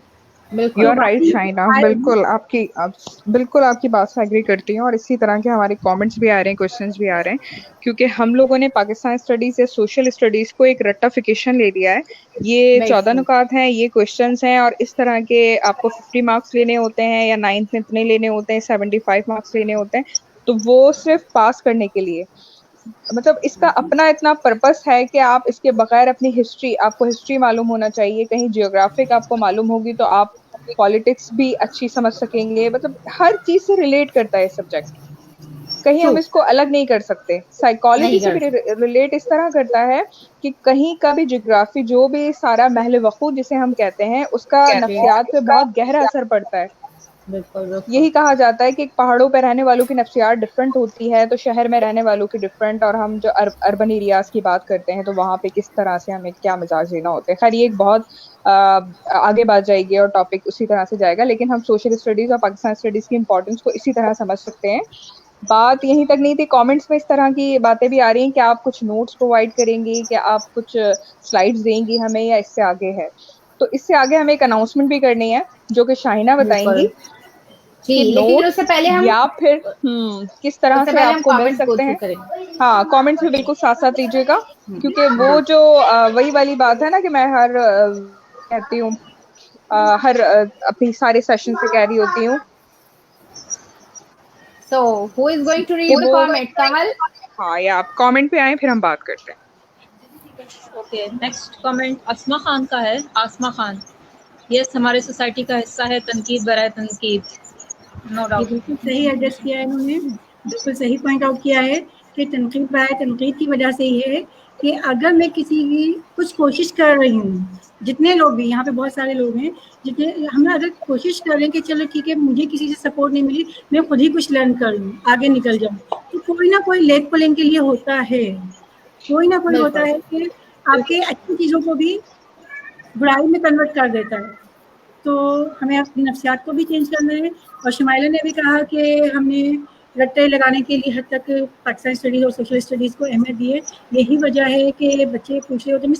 यू आर राइट शाइना, बिल्कुल आपकी बात से एग्री करती हूँ. और इसी तरह के हमारे कमेंट्स भी आ रहे हैं, क्वेश्चंस भी आ रहे हैं, क्योंकि हम लोगों ने पाकिस्तान स्टडीज या सोशल स्टडीज को एक रट्टाफिकेशन ले लिया है. ये 14 नुकात हैं, ये क्वेश्चंस हैं, और इस तरह के आपको 50 मार्क्स लेने होते हैं या 9th में इतने लेने होते हैं, 75 मार्क्स लेने होते हैं. तो वो सिर्फ पास करने के लिए, मतलब इसका अपना इतना पर्पस है कि आप इसके बगैर अपनी हिस्ट्री, आपको हिस्ट्री मालूम होना चाहिए, कहीं जियोग्राफिक आपको मालूम होगी तो आप पॉलिटिक्स भी अच्छी समझ सकेंगे. मतलब हर चीज से रिलेट करता है सब्जेक्ट, कहीं हम इसको अलग नहीं कर सकते. साइकोलॉजी से भी रिलेट इस तरह करता है कि कहीं का भी जियोग्राफी, जो भी सारा महल वक़ूफ़ जिसे हम कहते हैं, उसका नफ्सियात पे बहुत गहरा असर पड़ता है. यही कहा जाता है कि पहाड़ों पर रहने वालों की नफ्सियात डिफरेंट होती है तो शहर में रहने वालों की डिफरेंट. और हम जो अर्बन एरियाज की बात करते हैं तो वहाँ पे किस तरह से हमें क्या मिजाज लेना होता है. खैर ये एक बहुत आगे बात जाएगी और टॉपिक उसी तरह से जाएगा, लेकिन हम सोशल स्टडीज़ और पाकिस्तान स्टडीज़ की इंपॉर्टेंस को इसी तरह समझ सकते हैं. बात यहीं तक नहीं थी, कमेंट्स में इस तरह की बातें भी आ रही हैं कि आप कुछ नोट्स प्रोवाइड करेंगी, क्या आप कुछ स्लाइड्स देंगी हमें, या इससे आगे है. तो इससे आगे हमें एक अनाउंसमेंट भी करनी है जो कि शाहिना बताएंगी लेकिन उससे पहले हम या फिर किस तरह से आपको मिल सकते हैं. हाँ, कमेंट्स भी बिल्कुल साथ साथ लीजिएगा, क्योंकि वो जो वही वाली बात है ना कि मैं हर कहती हूँ, हर अपनी सारे सेशन से कह रही होती हूँ. So who is going to read the comment? Kamal? हाँ, या आप कमेंट पे आए फिर हम बात करते हैं. ओके, नेक्स्ट कमेंट आसमा खान का है. आसमा खान, यस हमारे सोसाइटी का हिस्सा है, तनकीद बराए तनकीद, नो डाउट. बिल्कुल सही एड्रेस किया है इन्होंने, बिल्कुल सही पॉइंट आउट किया है कि तनकीद बाय तनकीद की वजह से ये है कि अगर मैं किसी की कुछ कोशिश कर रही हूँ, जितने लोग भी यहाँ पे बहुत सारे लोग हैं, जितने हम अगर कोशिश कर रहे हैं कि चलो ठीक है मुझे किसी से सपोर्ट नहीं मिली, मैं खुद ही कुछ लर्न कर लूँ, आगे निकल जाऊँ, तो कोई ना कोई लेग पुलिंग के लिए होता है, कोई ना कोई होता है कि आपके अच्छी चीज़ों को भी बुराई में कन्वर्ट कर देता है। तो हमें अपनी नफ्सियात को भी चेंज करना है। और शुमाइला ने भी कहा कि हमने रट्टे लगाने के लिए हद तक पाकिस्तान स्टडीज़ और सोशल स्टडीज़ को अहमियत दी है। यही वजह है कि बच्चे पूछ रहे होते हैं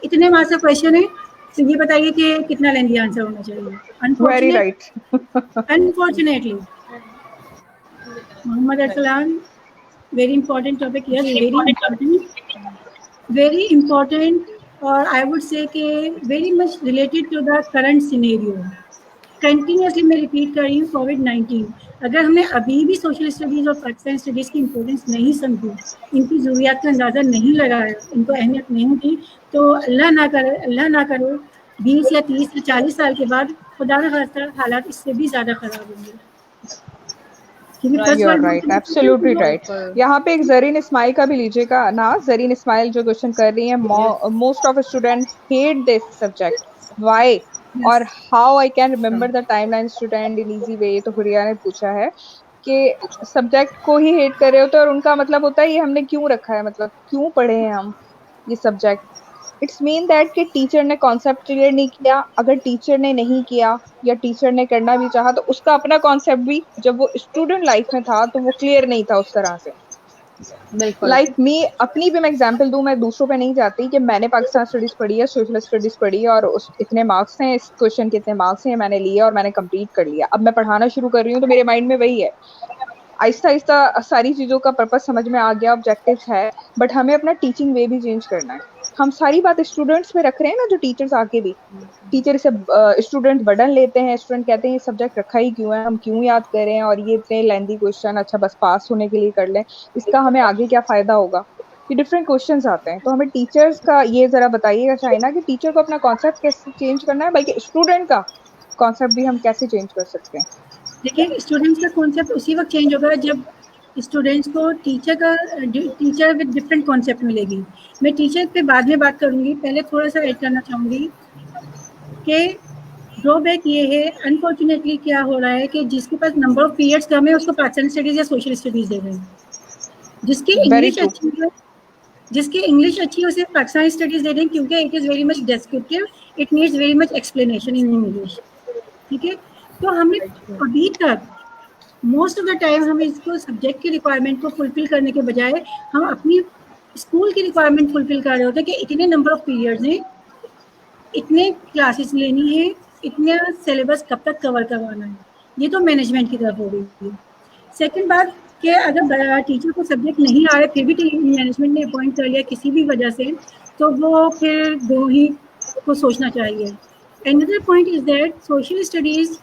इतने मार्क्स का क्वेश्चन है, तो ये बताइए कि कितना लेंदी आंसर होना चाहिए। Very right. Unfortunately Mohammad Arsalan, very important topic, yes very important, और आई वुड से कि very much related to the current scenario. Continuously मैं रिपीट कर रही हूँ, कोविड-19 अगर हमने अभी भी सोशल स्टडीज़ और पाकिस्तान स्टडीज़ की इंपॉर्टेंस नहीं समझी, इनकी ज़रूरियात का अंदाज़ा नहीं लगाया, इनको अहमियत नहीं दी, तो अल्लाह ना करे 20 या 30 या 40 साल के बाद खुदा न खास्ता हालात इससे भी ज़्यादा ख़राब होंगे। You're right, absolutely right. यहाँ पे एक जरीन इस्माइल का भी लीजिएगा ना। जरीन इस्माइल जो क्वेश्चन कर रही है, most of student hate this subject, why और how I can remember the timeline student in easy way. तो हुरिया ने पूछा है कि सब्जेक्ट को ही हेट कर रहे होते हैं और उनका मतलब होता है ये हमने क्यों रखा है, मतलब क्यों पढ़े हैं हम ये सब्जेक्ट। इट्स मीन दैट कि टीचर ने कॉन्सेप्ट क्लियर नहीं किया। अगर टीचर ने नहीं किया या टीचर ने करना भी चाहा तो उसका अपना कॉन्सेप्ट भी जब वो स्टूडेंट लाइफ में था तो वो क्लियर नहीं था उस तरह से। लाइक मी, अपनी भी मैं एग्जांपल दूं, मैं दूसरों पे नहीं जाती कि मैंने पाकिस्तान स्टडीज पढ़ी है, सोशल स्टडीज पढ़ी है और उस इतने मार्क्स हैं, इस क्वेश्चन के इतने मार्क्स हैं, मैंने लिए और मैंने कंप्लीट कर लिया। अब मैं पढ़ाना शुरू कर रही हूँ तो मेरे माइंड में वही है। आहिस्ता आहिस्ता सारी चीज़ों का पर्पस समझ में आ गया, ऑब्जेक्टिव्स है, बट हमें अपना टीचिंग वे भी चेंज करना है। हम सारी बात स्टूडेंट्स पे रख रहे हैं ना, जो टीचर्स आके भी टीचर से स्टूडेंट बर्डन लेते हैं, स्टूडेंट कहते हैं ये सब्जेक्ट रखा ही क्यों है, हम क्यों याद करें और ये इतने लेंथी क्वेश्चन, अच्छा बस पास होने के लिए कर लें, इसका हमें आगे क्या फ़ायदा होगा। ये डिफरेंट क्वेश्चंस आते हैं। तो हमें टीचर्स का ये ज़रा बताइएगा चाइना कि टीचर को अपना कॉन्सेप्ट कैसे चेंज करना है, बल्कि स्टूडेंट का कॉन्सेप्ट भी हम कैसे चेंज कर सकते हैं। देखिए, स्टूडेंट्स का कॉन्सेप्ट उसी वक्त चेंज होगा जब स्टूडेंट्स को टीचर विद डिफरेंट कॉन्सेप्ट मिलेगी। मैं टीचर पे बाद में बात करूंगी, पहले थोड़ा सा ऐड करना चाहूँगी कि ड्रॉबैक ये है, अनफॉर्चुनेटली क्या हो रहा है कि जिसके पास नंबर ऑफ पीरियड्स कम है उसको पाकिस्तानी स्टडीज़ या सोशल स्टडीज़ दे रहे हैं। जिसकी इंग्लिश अच्छी है उसे पाकिस्तानी स्टडीज़ दे रहे हैं, क्योंकि it is very much descriptive, it needs very much explanation in English. ठीक है, तो हमने अभी तक मोस्ट ऑफ द टाइम हम इसको सब्जेक्ट की रिक्वायरमेंट को फुलफिल करने के बजाय हम अपनी स्कूल की रिक्वायरमेंट फुलफिल कर रहे होते हैं कि इतने नंबर ऑफ पीरियड्स हैं, इतने क्लासेस लेनी है, इतना सिलेबस कब तक कवर करवाना है। ये तो मैनेजमेंट की तरफ हो गई है। सेकंड बात कि अगर टीचर को सब्जेक्ट नहीं आ रहे फिर भी मैनेजमेंट ने अपॉइंट कर लिया किसी भी वजह से, तो वो फिर दोनों ही को सोचना चाहिए। Another point is that social studies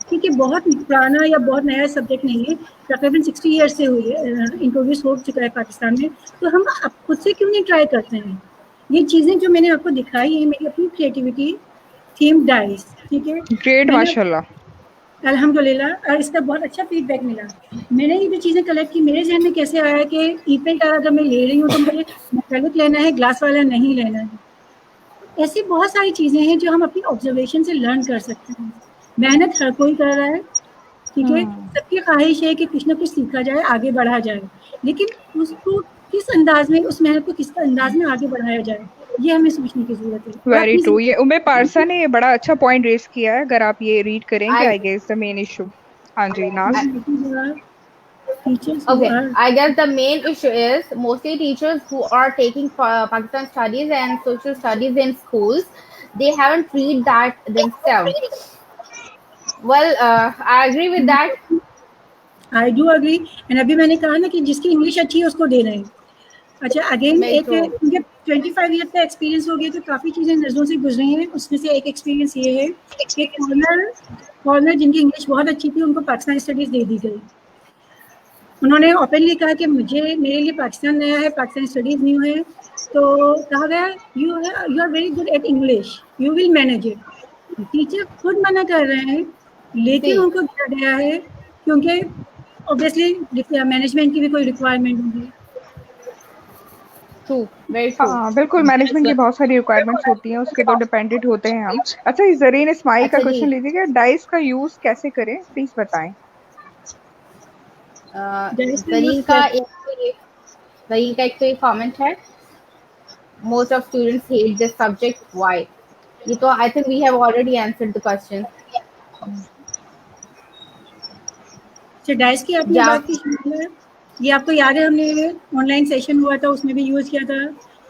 ठीक है, बहुत पुराना या बहुत नया सब्जेक्ट नहीं है, तकरीबन 60 ईयर्स से हुई इंट्रोड्यूस हो चुका है पाकिस्तान में। तो हम अब खुद से क्यों नहीं ट्राई करते हैं ये चीज़ें जो मैंने आपको दिखाई है, मेरी अपनी क्रिएटिविटी थीम डायरीज। ठीक है, ग्रेट, माशाल्लाह, अल्हम्दुलिल्लाह, और इसका बहुत अच्छा फीडबैक मिला। मैंने ये जो चीज़ें कलेक्ट की, मेरे जहन में कैसे आया कि ईफेल टायर अगर मैं ले रही हूँ तो मुझे मेटालिक लेना है, ग्लास वाला नहीं लेना है। ऐसी बहुत सारी चीज़ें हैं जो हम अपनी ऑब्जर्वेशन से लर्न कर सकते हैं। मेहनत हर कोई कर रहा है, ठीक है, सबकी ख्वाहिश है कि कुछ ना कुछ सीखा जाए, आगे बढ़ा जाए, लेकिन उसको किस अंदाज में, उस मेहनत को किस अंदाज में आगे बढ़ाया जाए, ये हमें सोचने की जरूरत है। Very true. ये उमे पारसा ने बड़ा अच्छा पॉइंट रेज किया है, अगर आप ये रीड करेंगे I guess the main issue. हाँ जी, नाज। Okay, I guess the main issue is mostly teachers who are taking Pakistan studies and social studies in schools, they haven't read that themselves. Well, I agree with that. I do agree. And अभी मैंने कहा ना कि जिसकी English अच्छी है उसको दे रहे हैं। अच्छा, अगेन एक मुझे 25 ईयर का एक्सपीरियंस हो गया तो काफ़ी चीज़ें नज़रों से गुजरी हैं। उसमें से एक एक्सपीरियंस ये है कि फॉरनर जिनकी इंग्लिश बहुत अच्छी थी उनको पाकिस्तानी स्टडीज़ दे दी गई। उन्होंने ओपनली कहा कि मेरे लिए पाकिस्तान नया है, पाकिस्तानी स्टडीज़ न्यू है, तो कहा गया you are very good at English, you will manage it. Teacher खुद मना कर रहे हैं, लेकिन उनको दिया गया है क्योंकि ऑब्वियसली मैनेजमेंट की भी कोई रिक्वायरमेंट होगी। हाँ बिल्कुल, मैनेजमेंट की बहुत सारी रिक्वायरमेंट्स होती हैं, उसके तो डिपेंडेंट होते हैं हम। अच्छा, जरीन इस्माइल का अच्छा जी, क्वेश्चन लीजिएगा, डाइस का यूज कैसे करें, प्लीज बताएं। जरीन का एक तो एक कमेंट है, most of students hate this subject, why? ये तो I think we have already answered the question. अच्छा, डाइस की आपने बात की, ये आपको याद है हमने ऑनलाइन सेशन हुआ था उसमें भी यूज किया था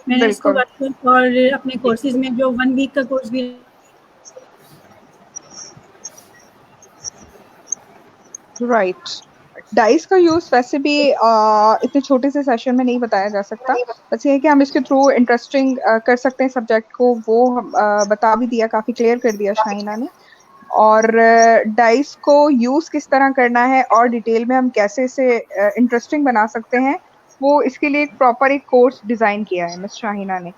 मैंने इसको, और अपने कोर्सेज में जो 1 वीक का कोर्स भी। राइट, डाइस का यूज वैसे भी इतने छोटे से सेशन में नहीं बताया जा सकता, बस ये है कि हम इसके थ्रू इंटरेस्टिंग कर सकते हैं सब्जेक्ट को, वो हम बता भी दिया, काफी क्लियर कर दिया शाहिना ने। और डाइस को यूज किस तरह करना है और डिटेल में हम कैसे इसे इंटरेस्टिंग बना सकते हैं, वो इसके लिए एक प्रॉपर एक कोर्स डिजाइन किया है मिस शाहिना ने,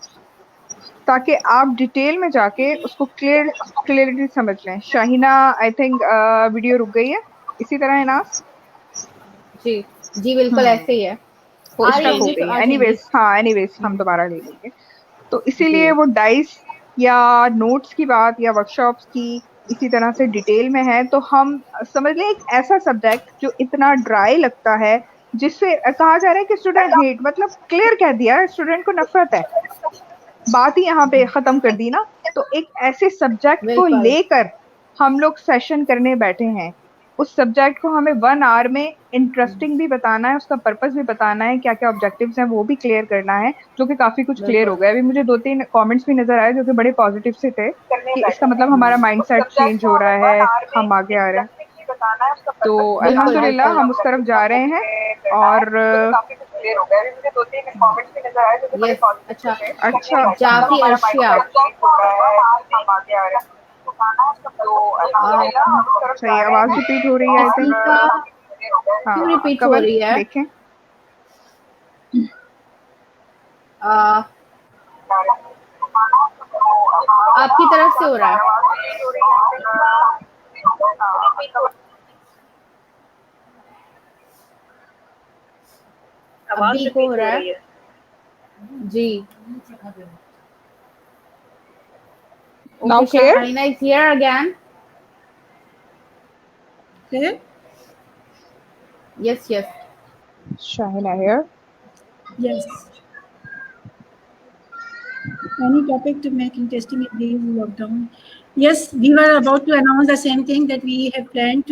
ताकि आप डिटेल में जाके उसको क्लियरिटी समझ लें। शाहिना, आई थिंक वीडियो रुक गई है, इसी तरह है ना? जी जी बिल्कुल ऐसे ही है। एनीवेज, हाँ एनीवेज हम दोबारा ले लेंगे। तो इसीलिए वो डाइस या नोट्स की बात या वर्कशॉप्स की इसी तरह से डिटेल में है, तो हम समझ लें एक ऐसा सब्जेक्ट जो इतना ड्राई लगता है, जिससे कहा जा रहा है कि स्टूडेंट हेट, मतलब क्लियर कह दिया स्टूडेंट को नफरत है, बात ही यहाँ पे खत्म कर दी ना। तो एक ऐसे सब्जेक्ट को लेकर हम लोग सेशन करने बैठे हैं, उस सब्जेक्ट को हमें 1 आवर में इंटरेस्टिंग भी बताना है, उसका पर्पस भी बताना है, क्या क्या ऑब्जेक्टिव्स हैं वो भी क्लियर करना है, जो कि काफी कुछ क्लियर हो गया। अभी मुझे 2-3 कमेंट्स भी नजर आए जो कि बड़े पॉजिटिव से थे, कि इसका मतलब हमारा माइंडसेट चेंज हो रहा है, हम आगे आ रहे हैं। तो अल्हम्दुलिल्लाह हम उस तरफ जा रहे हैं, और अच्छा, जाफी अर्शिया, सही आवाज रिपीट हो रही है, आई थिंक। क्यों रिपीट हो रही है? देखें, आपकी तरफ से हो रहा है। अभी को हो रहा है जी। Now clear? Shahina is here again. Clear? Yes. Shahina here. Yes. Any topic to make interesting in this lockdown? Yes, we were about to announce the same thing, that we have planned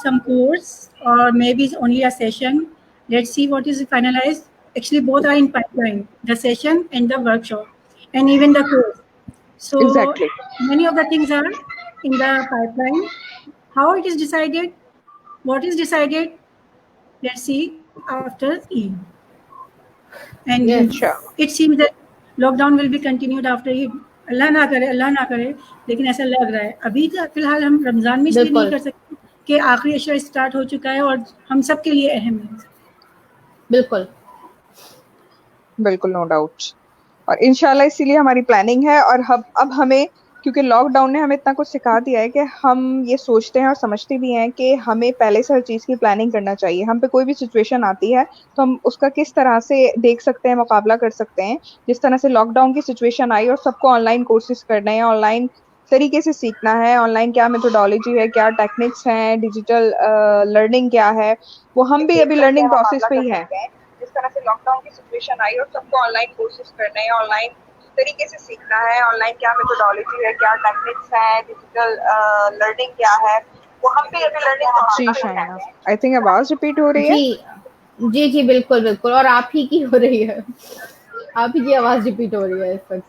some course, or maybe it's only a session. Let's see what is finalized. Actually, both are in pipeline, the session and the workshop, and even the course. So Exactly. many of the things are in the pipeline. How it is decided, what is decided, let's see after Eid. And it seems that lockdown will be continued after Eid. अल्लाह ना करे, लेकिन ऐसा लग रहा है। अभी तो फिलहाल हम रमजान में इसलिए नहीं कर सकते कि आखिरी अशरा स्टार्ट हो चुका है और हम सब के लिए अहम है। बिल्कुल नो डाउट, और इंशाल्लाह इसीलिए हमारी प्लानिंग है। और अब हमें, क्योंकि लॉकडाउन ने हमें इतना कुछ सिखा दिया है कि हम ये सोचते हैं और समझते भी हैं कि हमें पहले से हर चीज़ की प्लानिंग करना चाहिए। हम पे कोई भी सिचुएशन आती है तो हम उसका किस तरह से देख सकते हैं, मुकाबला कर सकते हैं। जिस तरह से लॉकडाउन की सिचुएशन आई और सबको ऑनलाइन कोर्सेज करने हैं, ऑनलाइन तरीके से सीखना है, ऑनलाइन क्या मेथोडोलॉजी है, क्या टेक्निक्स हैं, डिजिटल लर्निंग क्या है, वो हम भी अभी लर्निंग प्रोसेस पे ही है। जिस तरह से लॉकडाउन की सिचुएशन आई और सबको ऑनलाइन कोर्सेज करने हैं, ऑनलाइन तरीके से सीखना है, ऑनलाइन क्या मेथोडोलॉजी है, क्या टेक्निक्स है, डिजिटल लर्निंग क्या है, वो हम भी अभी लर्निंग। जी शाइना, आई थिंक आवाज रिपीट हो रही है। जी बिल्कुल, और आप ही की हो रही है, आप ही की आवाज रिपीट हो रही है इस वक्त।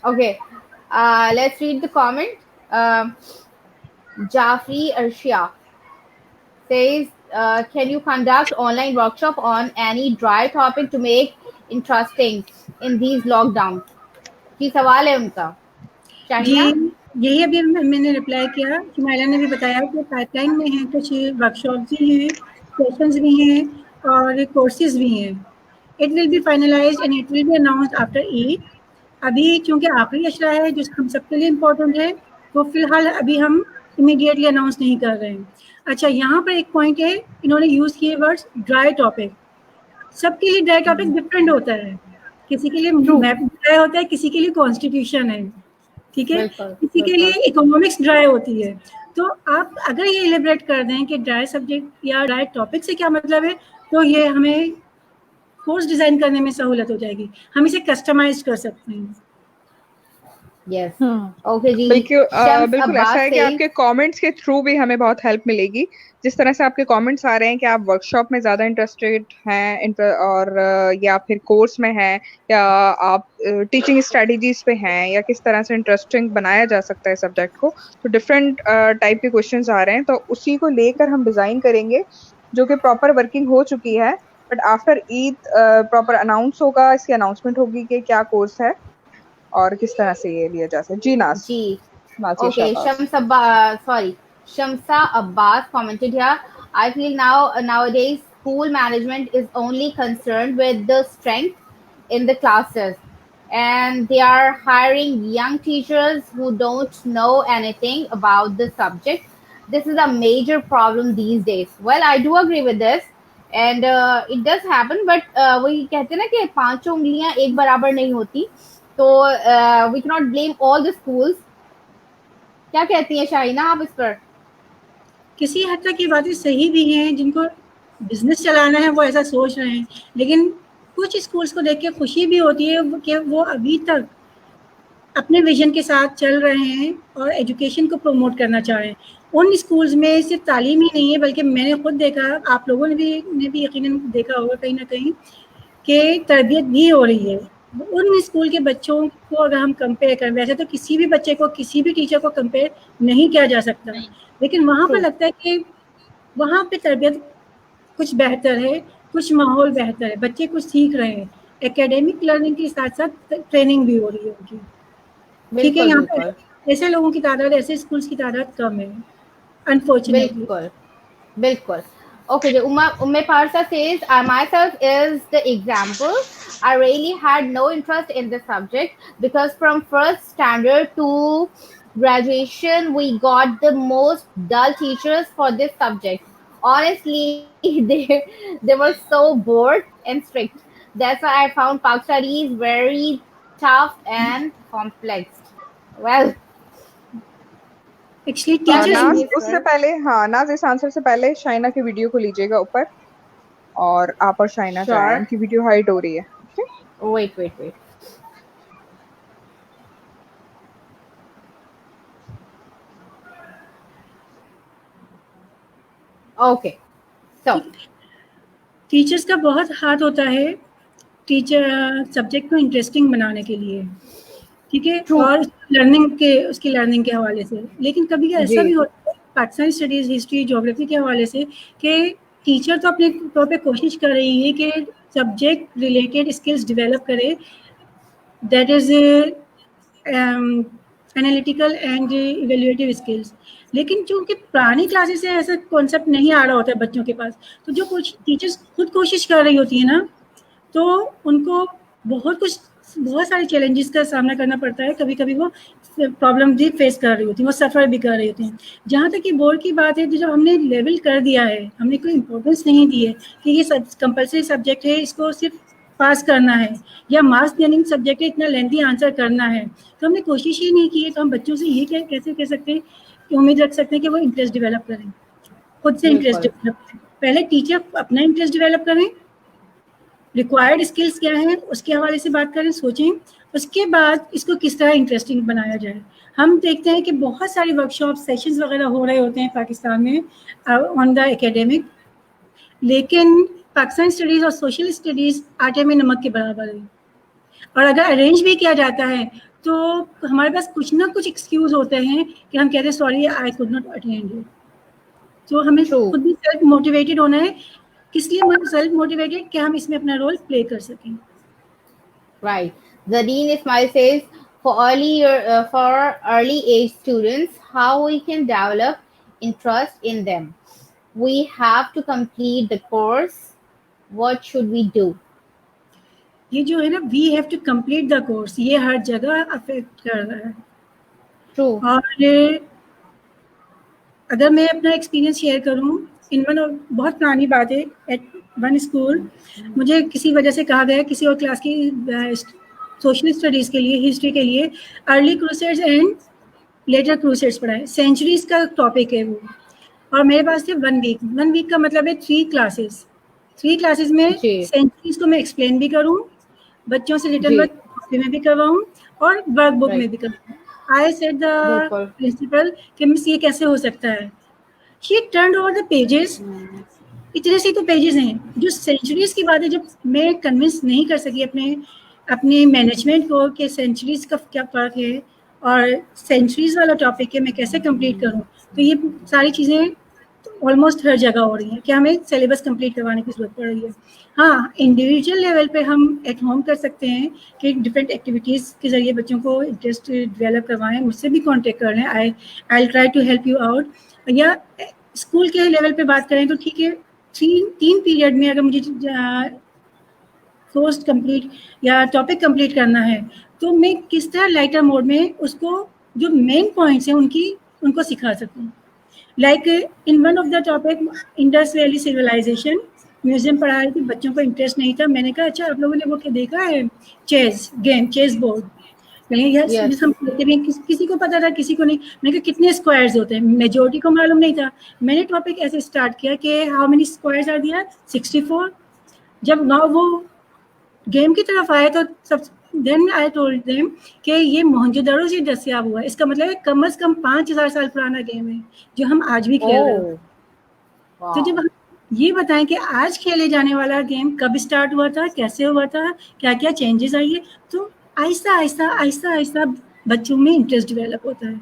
Okay, let's read the comment. Jafri Arshia says, can you conduct online workshop on any dry topic to make interesting in these lockdowns? जी सवाल है उनका। जी यही अभी मैंने रिप्लाई किया, शुमाइला ने भी बताया कि पाइपलाइन में है, कुछ वर्कशॉप भी हैं, सेशंस भी हैं और कोर्सेज भी हैं। It will B finalised and it will B announced after Eid. अभी क्योंकि आखिरी अशरा है जो हम सबके लिए इम्पोर्टेंट है, तो फिलहाल अभी हम इमीडिएटली अनाउंस नहीं कर रहे हैं। अच्छा, यहाँ पर एक पॉइंट है, इन्होंने यूज़ किए वर्ड्स ड्राई टॉपिक। सबके लिए ड्राई टॉपिक डिफरेंट होता है, किसी के लिए मैप ड्राई होता है, किसी के लिए कॉन्स्टिट्यूशन है, ठीक है, किसी के लिए इकोनॉमिक्स ड्राई होती है। तो आप अगर ये इलेबरेट कर दें कि ड्राई सब्जेक्ट या ड्राई टॉपिक से क्या मतलब है, तो ये हमें कोर्स डिजाइन करने में सहूलत हो जाएगी, हम इसे कस्टमाइज कर सकते हैं। यस, ओके जी। बिल्कुल ऐसा है कि आपके कमेंट्स के थ्रू भी हमें बहुत हेल्प मिलेगी। जिस तरह से आपके कमेंट्स आ रहे हैं कि आप वर्कशॉप में ज़्यादा इंटरेस्टेड हैं और या फिर कोर्स में हैं, या आप टीचिंग स्ट्रेटजीज पे हैं, या किस तरह से इंटरेस्टिंग बनाया जा सकता है सब्जेक्ट को, तो डिफरेंट टाइप के क्वेश्चंस आ रहे हैं, तो उसी को लेकर हम डिज़ाइन करेंगे, जो कि प्रॉपर वर्किंग हो चुकी है। But after Eid proper announce होगा, इसकी अनाउंसमेंट होगी कि क्या कोर्स है और किस तरह से ये लिया जा सकता है। जी नाज जी, okay, Shamsa Abbas commented here, I feel nowadays school management is only concerned with the strength in the classes, and they are hiring young teachers who don't know anything about the subject. This is a major problem these days. Well, I do agree with this, and it does happen, but वही कहते हैं ना कि पांचों उंगलियां एक बराबर नहीं होती, तो we cannot blame all the schools. क्या कहती हैं शाहीना आप इस पर? किसी हद तक ये बातें सही भी हैं, जिनको बिजनेस चलाना है वो ऐसा सोच रहे हैं, लेकिन कुछ स्कूल्स को देख के खुशी भी होती है कि वो अभी तक अपने विजन के साथ चल रहे हैं और एजुकेशन को प्रमोट करना चाह रहे हैं। उन स्कूल्स में सिर्फ तालीम ही नहीं है, बल्कि मैंने खुद देखा, आप लोगों ने भी यकीनन देखा होगा कहीं ना कहीं, कि तरबियत भी हो रही है। उन स्कूल के बच्चों को अगर हम कंपेयर करें, वैसे तो किसी भी बच्चे को किसी भी टीचर को कंपेयर नहीं किया जा सकता, लेकिन वहाँ पर लगता है कि वहाँ पे तरबियत कुछ बेहतर है, कुछ माहौल बेहतर है, बच्चे कुछ सीख रहे हैं, एकेडमिक लर्निंग के साथ साथ ट्रेनिंग भी हो रही है उनकी। ठीक है, यहाँ पे ऐसे लोगों की तादाद, ऐसे स्कूल्स की तादाद कम है, अनफॉर्चुनेटली। बिल्कुल। Okay, Umme Parsa says, I myself is the example. I really had no interest in the subject because from first standard to graduation, we got the most dull teachers for this subject. Honestly, they were so bored and strict. That's why I found Pak studies very tough and complex. Well, actually नाज उससे पहले, हाँ नाज इस answer से पहले शाइना की video को लीजिएगा ऊपर, और आप और शाइना जाएं, उनकी वीडियो हाइड हो रही है। वेट। ओके, सो टीचर्स का बहुत हाथ होता है टीचर सब्जेक्ट को इंटरेस्टिंग बनाने के लिए, ठीक है, और उसकी लर्निंग के हवाले से। लेकिन कभी ऐसा भी होता है पाकिस्तानी स्टडीज, हिस्ट्री, ज्योग्राफी के हवाले से, कि टीचर तो अपने तौर पे कोशिश कर रही है कि सब्जेक्ट रिलेटेड स्किल्स डेवलप करे, that is analytical and evaluative skills. लेकिन चूंकि पुरानी क्लासेस से ऐसा कॉन्सेप्ट नहीं आ रहा होता है बच्चों के पास, तो जो कुछ टीचर्स खुद कोशिश कर रही होती है ना, तो उनको बहुत सारे चैलेंजेस का सामना करना पड़ता है। कभी कभी वो प्रॉब्लम भी फेस कर रही होती हैं, वो सफ़र भी कर रही होती हैं। जहाँ तक कि बोर्ड की बात है, तो जब हमने लेवल कर दिया है, हमने कोई इम्पोर्टेंस नहीं दी है कि ये सब कंपल्सरी सब्जेक्ट है, इसको सिर्फ पास करना है, या मार्क्स देनिंग सब्जेक्ट है, इतना लेंथी आंसर करना है, तो हमने कोशिश ही नहीं की है। तो हम बच्चों से ये कैसे कह सकते हैं कि उम्मीद रख सकते हैं कि वो इंटरेस्ट डेवलप करें, खुद से इंटरेस्ट डेवलप करें। पहले टीचर अपना इंटरेस्ट डेवलप करें, रिक्वायर्ड स्किल्स क्या हैं उसके हवाले से बात करें, सोचें, उसके बाद इसको किस तरह इंटरेस्टिंग बनाया जाए। हम देखते हैं कि बहुत सारी वर्कशॉप सेशंस वगैरह हो रहे होते हैं पाकिस्तान में ऑन द एकेडमिक, लेकिन पाकिस्तान स्टडीज़ और सोशल स्टडीज़ आटे में नमक के बराबर है। और अगर अरेंज भी किया जाता है तो हमारे पास कुछ ना कुछ एक्सक्यूज़ होते हैं कि हम कहते हैं sorry I could not attend. तो हमें खुद भी सेल्फ मोटिवेटेड होना है, किस लिए सेल्फ मोटिवेटेड, कि हम इसमें अपना रोल प्ले कर सकें। Right. Zadeen Ismail says, for early age students, how we can develop interest in them. We have to complete the course. What should we do? ये जो है ना, we have to complete the course, ये हर जगह affect कर रहा है। True. और अगर मैं अपना एक्सपीरियंस शेयर करूं, इन वन बहुत पुरानी बात है, एट वन स्कूल मुझे किसी वजह से कहा गया किसी और क्लास की सोशल स्टडीज़ के लिए, हिस्ट्री के लिए early crusades and later crusades पढ़ाए। सेंचुरीज का टॉपिक है वो, और मेरे पास थे 1 वीक। 1 वीक का मतलब है 3 क्लासेस। 3 क्लासेस में सेंचुरीज को मैं एक्सप्लेन भी करूं, बच्चों से रिटर्न वर्क में भी करवाऊं और वर्क बुक में भी करवाऊं। आई सेड द प्रिंसिपल कि मिस ये कैसे हो सकता है। She turned over the pages, इतने से तो पेजेस हैं। जो सेंचुरीज की बात है, जब मैं कन्विंस नहीं कर सकी अपने मैनेजमेंट को कि सेंचुरीज का क्या फ़र्क है और सेंचुरीज वाला टॉपिक है मैं कैसे कंप्लीट करूं, तो ये सारी चीज़ें ऑलमोस्ट हर जगह हो रही हैं कि हमें सिलेबस कंप्लीट करवाने की ज़रूरत पड़ रही है। हाँ, इंडिविजुअल लेवल पे हम एट होम कर सकते हैं कि डिफरेंट एक्टिविटीज़ के ज़रिए बच्चों को इंटरेस्ट डेवलप करवाएं। मुझसे भी कॉन्टेक्ट कर लें, I try to help you out. या स्कूल के लेवल पे बात करें तो ठीक है, 3 पीरियड में अगर मुझे कोर्स कंप्लीट या टॉपिक कंप्लीट करना है तो मैं किस तरह लाइटर मोड में उसको जो मेन पॉइंट्स हैं उनको सिखा सकूं। Like in one of the topic Indus valley civilization, museum पढ़ा रही थी, बच्चों को इंटरेस्ट नहीं था। मैंने कहा अच्छा आप लोगों ने वो क्या देखा है, चेस बोर्ड। किसी को पता था किसी को नहीं। मैंने कहा कितने स्क्वायर्स होते हैं, मेजोरिटी को मालूम नहीं था। मैंने टॉपिक ऐसे स्टार्ट किया कि how many squares are there, 64। जब ना वो गेम की तरफ आए तो सब देन आई टोल्ड देम कि ये मोहनजोदड़ो से दस्याब हुआ है। इसका मतलब है कम से कम 5000 साल पुराना गेम है जो हम आज भी खेल रहे हैं। तो जब हम ये बताएं कि आज खेले जाने वाला गेम कब स्टार्ट हुआ था, कैसे हुआ था, क्या क्या चेंजेस आई है, तो आहिस्ता आहिस्ता बच्चों में इंटरेस्ट डेवलप होता है।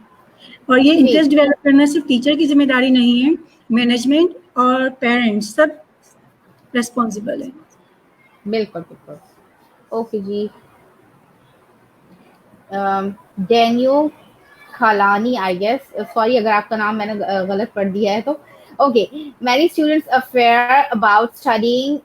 और ये इंटरेस्ट डेवलप करना सिर्फ टीचर की जिम्मेदारी नहीं है, मैनेजमेंट और पेरेंट्स सब रेस्पॉन्सिबल है। बिल्कुल बिल्कुल। ओके जी, Daniyo Khalani, I guess, sorry अगर आपका नाम मैंने गलत पढ़ दिया है तो। Okay, many students are aware about studying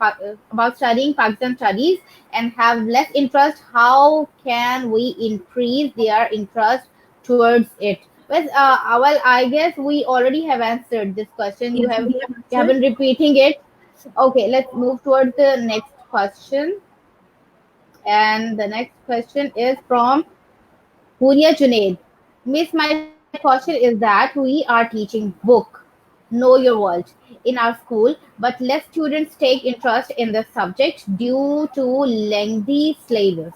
Pakistan studies and have less interest. How can we increase their interest towards it? Well, I guess we already have answered this question. You have been repeating it. Okay, let's move towards the next question. And the next question is from Huria Junaid. Miss, my question is that we are teaching book Know Your World in our school, but less students take interest in the subject due to lengthy syllabus.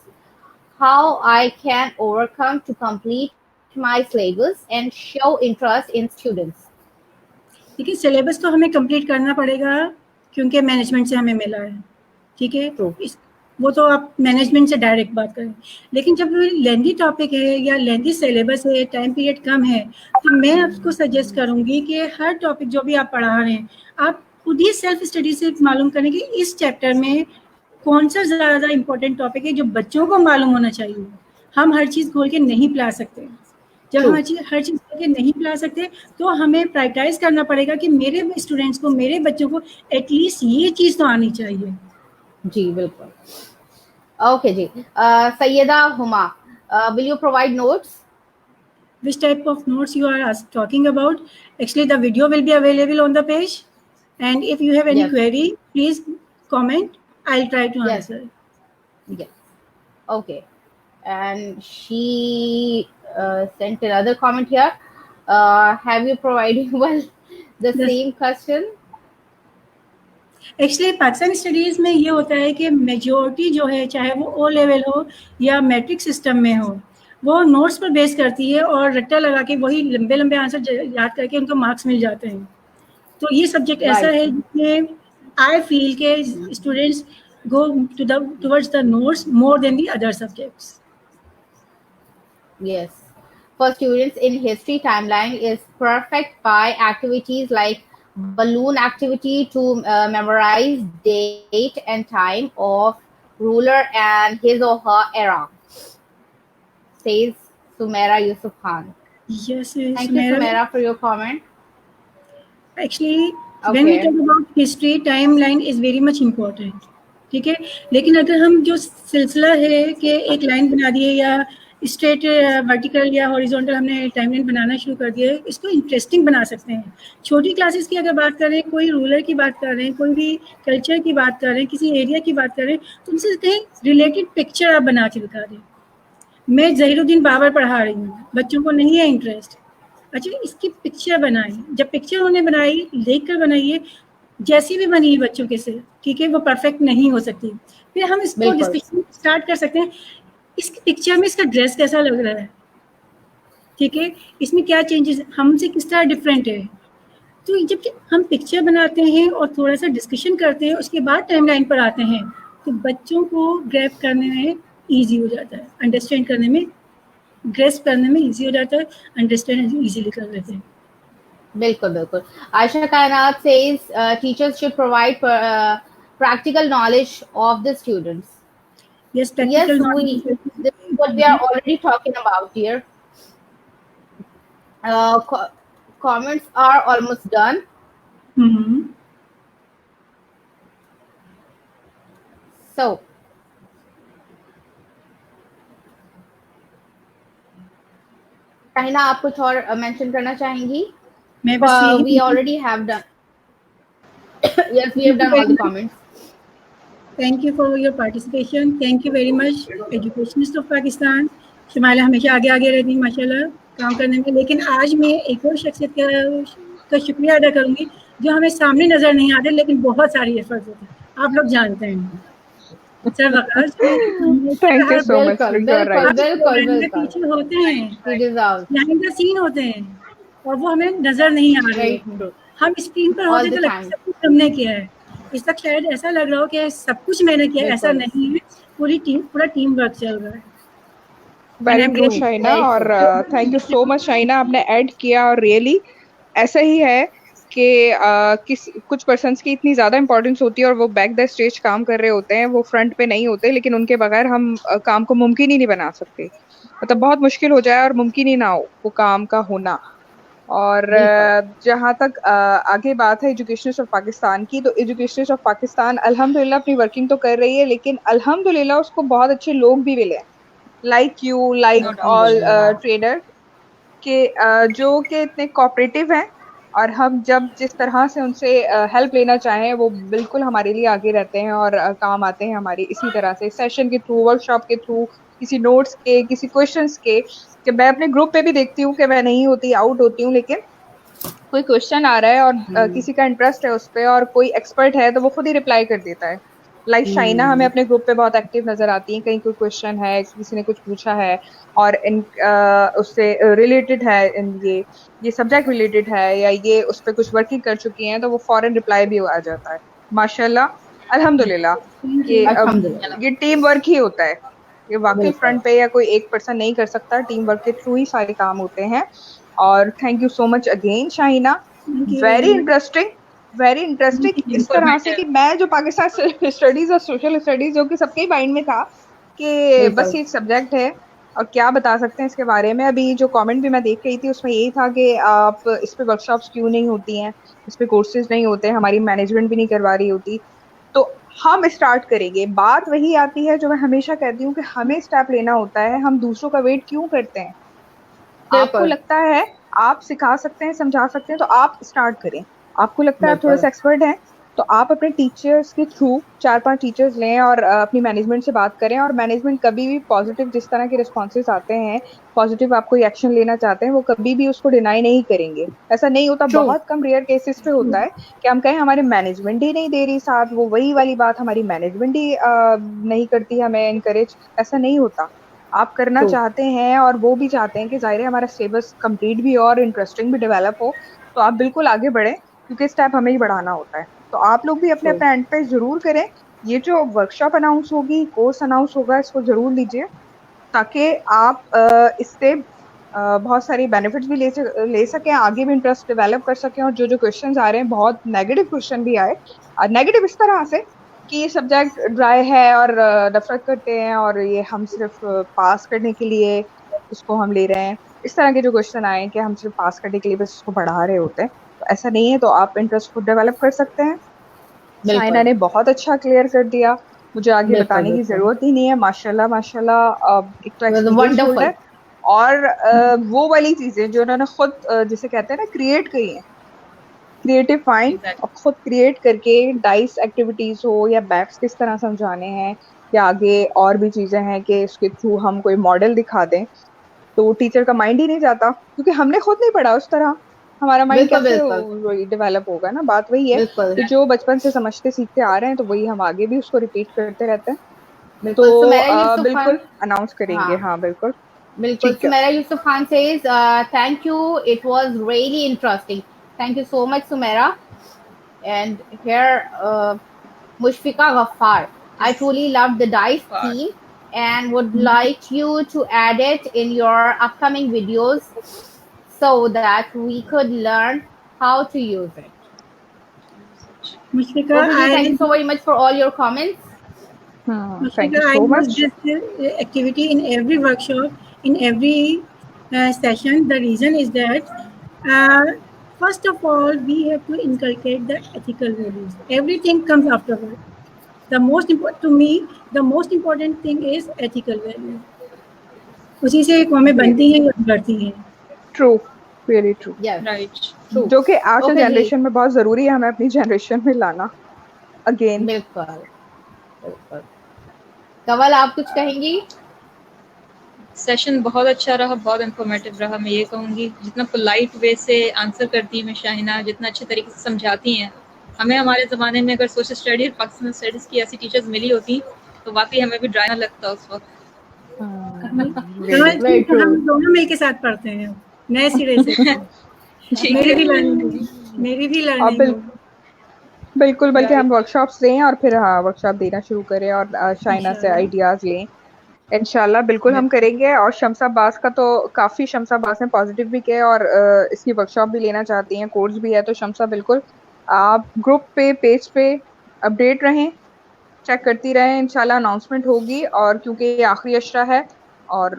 How I can overcome to complete my syllabus and show interest in students? देखिए, syllabus तो हमें complete करना पड़ेगा क्योंकि management से हमें मिला है, ठीक है। वो तो आप मैनेजमेंट से डायरेक्ट बात करें, लेकिन जब लेंथी टॉपिक है या लेंथी सिलेबस है, टाइम पीरियड कम है, तो मैं आपको सजेस्ट करूंगी कि हर टॉपिक जो भी आप पढ़ा रहे हैं आप खुद ही सेल्फ स्टडी से मालूम करें कि इस चैप्टर में कौन सा ज़्यादा इंपॉर्टेंट टॉपिक है जो बच्चों को मालूम होना चाहिए। हम हर चीज़ खोल के नहीं पिला सकते। जब हम हर चीज़ खोल के नहीं पिला सकते तो हमें प्रायोरिटाइज करना पड़ेगा कि मेरे स्टूडेंट्स को, मेरे बच्चों को एटलीस्ट ये चीज़ तो आनी चाहिए। जी बिल्कुल। Okay, जी। Sayyida Huma, will you provide notes? Which type of notes you are talking about? Actually, the video will be available on the page, and if you have any query, please comment. I'll try to answer. Yes. Okay. And she sent another comment here. Have you provided the same question? Actually Pakistan studies में ये होता है कि majority जो है, चाहे वो O level हो या मैट्रिक सिस्टम में हो, वो नोट्स पर बेस करती है और रट्टा लगा के वही लंबे लंबे आंसर याद करके उनको मार्क्स मिल जाते हैं। तो ये सब्जेक्ट ऐसा है जिसमें आई फील के students go towards the notes more than the other subjects. Yes. For students in history, timeline is perfect by activities like balloon activity to memorize date and time of ruler and his or her era, says Sumaira Yusuf Khan. Yes, thank you Sumaira for your comment. Actually, when we talk about history, timeline is very much important. ठीक है, लेकिन अगर हम जो सिलसिला है कि एक लाइन बना दिए या स्ट्रेट वर्टिकल या हॉरिजॉन्टल हमने टाइमलाइन बनाना शुरू कर दिया है। इसको इंटरेस्टिंग बना सकते हैं। छोटी क्लासेस की अगर बात करें, कोई रूरल की बात कर रहे हैं, कोई भी कल्चर की बात कर रहे हैं, किसी एरिया की बात कर रहे हैं, तो उनसे कहीं रिलेटेड पिक्चर आप बना के दिखा दें। मैं ज़हीरुद्दीन बाबर पढ़ा रही हूँ, बच्चों को नहीं है इंटरेस्ट, अच्छा इसकी पिक्चर बनाई, जब पिक्चर उन्होंने बनाई देख कर बनाइए, जैसी भी बनी है बच्चों के से, ठीक है, वो परफेक्ट नहीं हो सकती। फिर हम इसको डिस्कशन स्टार्ट कर सकते हैं, इसकी पिक्चर में इसका ड्रेस कैसा लग रहा है, ठीक है, इसमें क्या चेंजेस, हमसे किस तरह डिफरेंट है। तो जब हम पिक्चर बनाते हैं और थोड़ा सा डिस्कशन करते हैं, उसके बाद टाइमलाइन पर आते हैं, तो बच्चों को ग्रैब करने में ईजी हो जाता है, अंडरस्टैंड करने में, ग्रेस्प करने में ईजी हो जाता है, अंडरस्टैंड ईजिली कर लेते हैं। बिल्कुल बिल्कुल। आयशा कायनात says teachers should provide practical knowledge of the students. Yes, practical knowledge. This is what we are already talking about here. Comments are almost done. So Shahina, आप कुछ और मेंशन करना चाहेंगी? मैं बस we already have done. Yes, we have done all the comments. Thank you for your participation. Thank you very much, Educationist of Pakistan. शिमाला हमेशा आगे आगे रहती है माशाल्लाह काम करने में। लेकिन आज मैं एक और शख्सियत का शुक्रिया अदा करूंगी जो हमें सामने नजर नहीं आते, लेकिन बहुत सारी एफर्ट्स होते हैं, आप लोग जानते हैं। Sir Waqas, thank you so much. पीछे होते हैं, बिहाइंड द सीन होते हैं, और वो हमें नजर नहीं आ रहे। हम स्क्रीन पर होते तो लगता है सब कुछ हमने किया है, इस तक शायद ऐसा लग रहा हो कि सब कुछ मैंने किया, ऐसा नहीं है, पूरा टीम वर्क चल रहा है। वेरी ट्रू शाइना, और thank you so much Shaina, आपने ऐड किया। और रियली ऐसा ही है कि कुछ पर्सन्स की इतनी ज़्यादा इंपॉर्टेंस होती है और वो बैक द स्टेज काम कर रहे होते हैं, वो फ्रंट पे नहीं होते, लेकिन उनके बगैर हम काम को मुमकिन ही नहीं बना सकते। मतलब बहुत मुश्किल हो जाए और मुमकिन ही ना हो वो काम का होना। और जहाँ तक आगे बात है एजुकेशनिस्ट ऑफ पाकिस्तान की, तो एजुकेशनिस्ट ऑफ पाकिस्तान अल्हम्दुलिल्लाह अपनी वर्किंग तो कर रही है, लेकिन अल्हम्दुलिल्लाह उसको बहुत अच्छे लोग भी मिले, like you, like all trader के जो कि इतने कोऑपरेटिव हैं, और हम जब जिस तरह से उनसे हेल्प लेना चाहें वो बिल्कुल हमारे लिए आगे रहते हैं और काम आते हैं हमारी। इसी तरह से सेशन के थ्रू, वर्कशॉप के थ्रू, किसी नोट्स के, किसी क्वेश्चंस के, कि मैं अपने ग्रुप पे भी देखती हूँ कि मैं नहीं होती, आउट होती हूँ, लेकिन कोई क्वेश्चन आ रहा है और किसी का इंटरेस्ट है उस पर और कोई एक्सपर्ट है तो वो खुद ही रिप्लाई कर देता है। लाइक शाइना हमें अपने ग्रुप पे बहुत एक्टिव नजर आती है, कहीं कोई क्वेश्चन है, किसी ने कुछ पूछा है और उससे रिलेटेड है, ये सब्जेक्ट रिलेटेड है या ये उस पर कुछ वर्किंग कर चुकी हैं, तो वो फॉरन रिप्लाई भी आ जाता है। माशाल्लाह अल्हम्दुलिल्लाह, ये टीम वर्क ही होता है, ये वाकई फ्रंट पे या कोई एक पर्सन नहीं कर सकता, टीम वर्क के थ्रू ही सारे काम होते हैं। और thank you so much again Shahina, very interesting इस तरह से कि मैं जो पाकिस्तान स्टडीज और सोशल स्टडीज जो कि सबके माइंड में था कि बस ये एक सब्जेक्ट है और क्या बता सकते हैं इसके बारे में। अभी जो कमेंट भी मैं देख रही थी उसमें यही था कि आप इस पे वर्कशॉप्स क्यों नहीं होती हैं, इस पे कोर्सेज नहीं होते, हमारी मैनेजमेंट भी नहीं करवा रही होती। तो हम स्टार्ट करेंगे। बात वही आती है जो मैं हमेशा कहती हूँ कि हमें स्टेप लेना होता है, हम दूसरों का वेट क्यों करते हैं। आपको लगता है आप सिखा सकते हैं, समझा सकते हैं, तो आप स्टार्ट करें। आपको लगता है आप थोड़े से एक्सपर्ट हैं तो आप अपने टीचर्स के थ्रू 4-5 टीचर्स लें और अपनी मैनेजमेंट से बात करें। और मैनेजमेंट कभी भी पॉजिटिव जिस तरह के रिस्पॉन्सेस आते हैं, पॉजिटिव आप कोई एक्शन लेना चाहते हैं, वो कभी भी उसको डिनाई नहीं करेंगे। ऐसा नहीं होता, बहुत कम रेयर केसेस पे होता है कि हम कहें हमारे मैनेजमेंट ही नहीं दे रही साथ, वो वही वाली बात हमारी मैनेजमेंट ही नहीं करती हमें इनकरेज। ऐसा नहीं होता, आप करना चाहते हैं और वो भी चाहते हैं कि ज़ाहिर है हमारा सिलेबस कंप्लीट भी हो और इंटरेस्टिंग भी डेवलप हो, तो आप बिल्कुल आगे बढ़ें, क्योंकि स्टेप हमें ही बढ़ाना होता है। तो आप लोग भी अपने अपने एंड पे ज़रूर करें। ये जो वर्कशॉप अनाउंस होगी, कोर्स अनाउंस होगा, इसको ज़रूर लीजिए ताकि आप इससे बहुत सारी बेनिफिट्स भी ले सकें, आगे भी इंटरेस्ट डेवलप कर सकें। और जो जो क्वेश्चन आ रहे हैं, बहुत नेगेटिव क्वेश्चन भी आए, नेगेटिव इस तरह से कि ये सब्जेक्ट ड्राई है और नफरत करते हैं और ये हम सिर्फ पास करने के लिए इसको हम ले रहे हैं, इस तरह के जो क्वेश्चन आए कि हम सिर्फ पास करने के लिए बस इसको पढ़ा रहे होते हैं, तो ऐसा नहीं है। तो आप इंटरेस्ट को डेवलप कर सकते हैं। शाइना ने बहुत अच्छा क्लियर कर दिया मुझे आगे बिल्कुल, बताने की बिल्कुल। जरूरत ही नहीं है। माशाल्लाह माशाल्लाह, एक तो It was एक्सपीरियंस wonderful. है, और वो वाली चीजें जो उन्होंने खुद जिसे कहते हैं ना क्रिएट करी है, क्रिएटिव माइंड, Exactly. और खुद क्रिएट करके डाइस एक्टिविटीज हो या बैक्स किस तरह समझाने हैं, या आगे और भी चीजें हैं कि इसके थ्रू हम कोई मॉडल दिखा दें, तो टीचर का माइंड ही नहीं जाता, क्योंकि हमने खुद नहीं पढ़ा उस तरह। हमारा माइंड बिल्कुल, कैसे बिल्कुल, डेवलप होगा ना, बात वही है बिल्कुल, कि जो बचपन से समझते सीखते आ रहे हैं, तो वही हम आगे भी उसको रिपीट करते रहते हैं। बिल्कुल। तो सुमेरा यूसुफ खान, बिल्कुल अनाउंस करेंगे, हाँ, हाँ बिल्कुल। बिल्कुल। ठीक है, Sumera Yusuf Khan says, thank you, it was really interesting. Thank you so much, Sumaira. And here, Mushfika Ghaffar, I truly loved the dice theme and would like you to add it in your upcoming videos so that we could learn how to use it. Mushfika, Bobi ji, thank you so I very much for all your comments. Thank you Mushfika, I so use much. this activity in every workshop, in every session. The reason is that, first of all, we have to inculcate the ethical values. Everything comes afterward. The most important to me, the most important thing is ethical value. उसी से कौमें बनती हैं या बिगड़ती हैं। True, really true, Yes, Right. true. जो कि आज के Okay जी, जनरेशन में बहुत जरूरी है हमें अपनी जनरेशन में लाना अगेन। बिल्कुल, बिल्कुल। कवल, आप कुछ कहेंगी? सेशन बहुत अच्छा रहा, बहुत इंफॉर्मेटिव रहा। मैं ये कहूँगी जितना पोलाइट वे से आंसर करती हैं शाहिना, जितना अच्छे तरीके से समझाती हैं, हमें हमारे ज़माने में अगर सोशल स्टडी और पाकिस्तान स्टडीज़ की ऐसी टीचर्स मिली होती तो वाकई हमें भी ड्राई ना लगता उस वक्त। Very true. हम दोनों में के साथ पढ़ते हैं नए सिरे से। ठीक मेरी है। भी लर्निंग होगी, मेरी भी अब लर्निंग होगी। बिल्कुल, बल्कि हम Right. वर्कशॉप्स दें और फिर हाँ वर्कशॉप देना शुरू करें और शाइना से इंशाल्लाह। आइडियाज लें। इंशाल्लाह बिल्कुल हम करेंगे। और शम्स अब्बास का तो काफी, शम्स अब्बास ने पॉजिटिव भी किया और इसकी वर्कशॉप भी लेना चाहती हैं, कोर्स भी है, तो शम्सा बिल्कुल आप ग्रुप पे, पेज पे अपडेट रहें, चेक करती रहें, इंशाल्लाह अनाउंसमेंट होगी। और क्योंकि ये आखिरी अशरा है और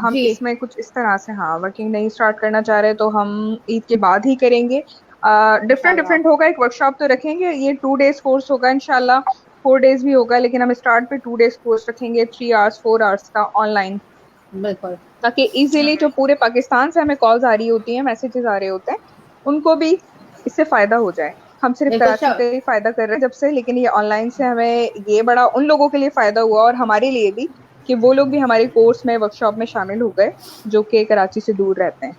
हम जी, इसमें कुछ इस तरह से हाँ वर्किंग नहीं स्टार्ट करना चाह रहे, तो हम ईद के बाद ही करेंगे। डिफरेंट इंशाल्लाह। डिफरेंट होगा, एक वर्कशॉप तो रखेंगे, ये 2 days कोर्स होगा इंशाल्लाह, 4 days भी होगा, लेकिन हम स्टार्ट पे 2 days कोर्स रखेंगे, 3 hours 4 hours का ऑनलाइन, बिल्कुल, ताकि इजीली जो पूरे पाकिस्तान से हमें कॉल्स आ रही होती हैं, मैसेजेस आ रहे होते हैं, उनको भी इससे फायदा हो जाए। हम सिर्फ बिल्कुल कराची का ही फायदा कर रहे हैं जब से, लेकिन ये ऑनलाइन से हमें ये बड़ा उन लोगों के लिए फायदा हुआ और हमारे लिए भी, कि वो लोग भी हमारे कोर्स में, वर्कशॉप में शामिल हो गए जो कि कराची से दूर रहते हैं।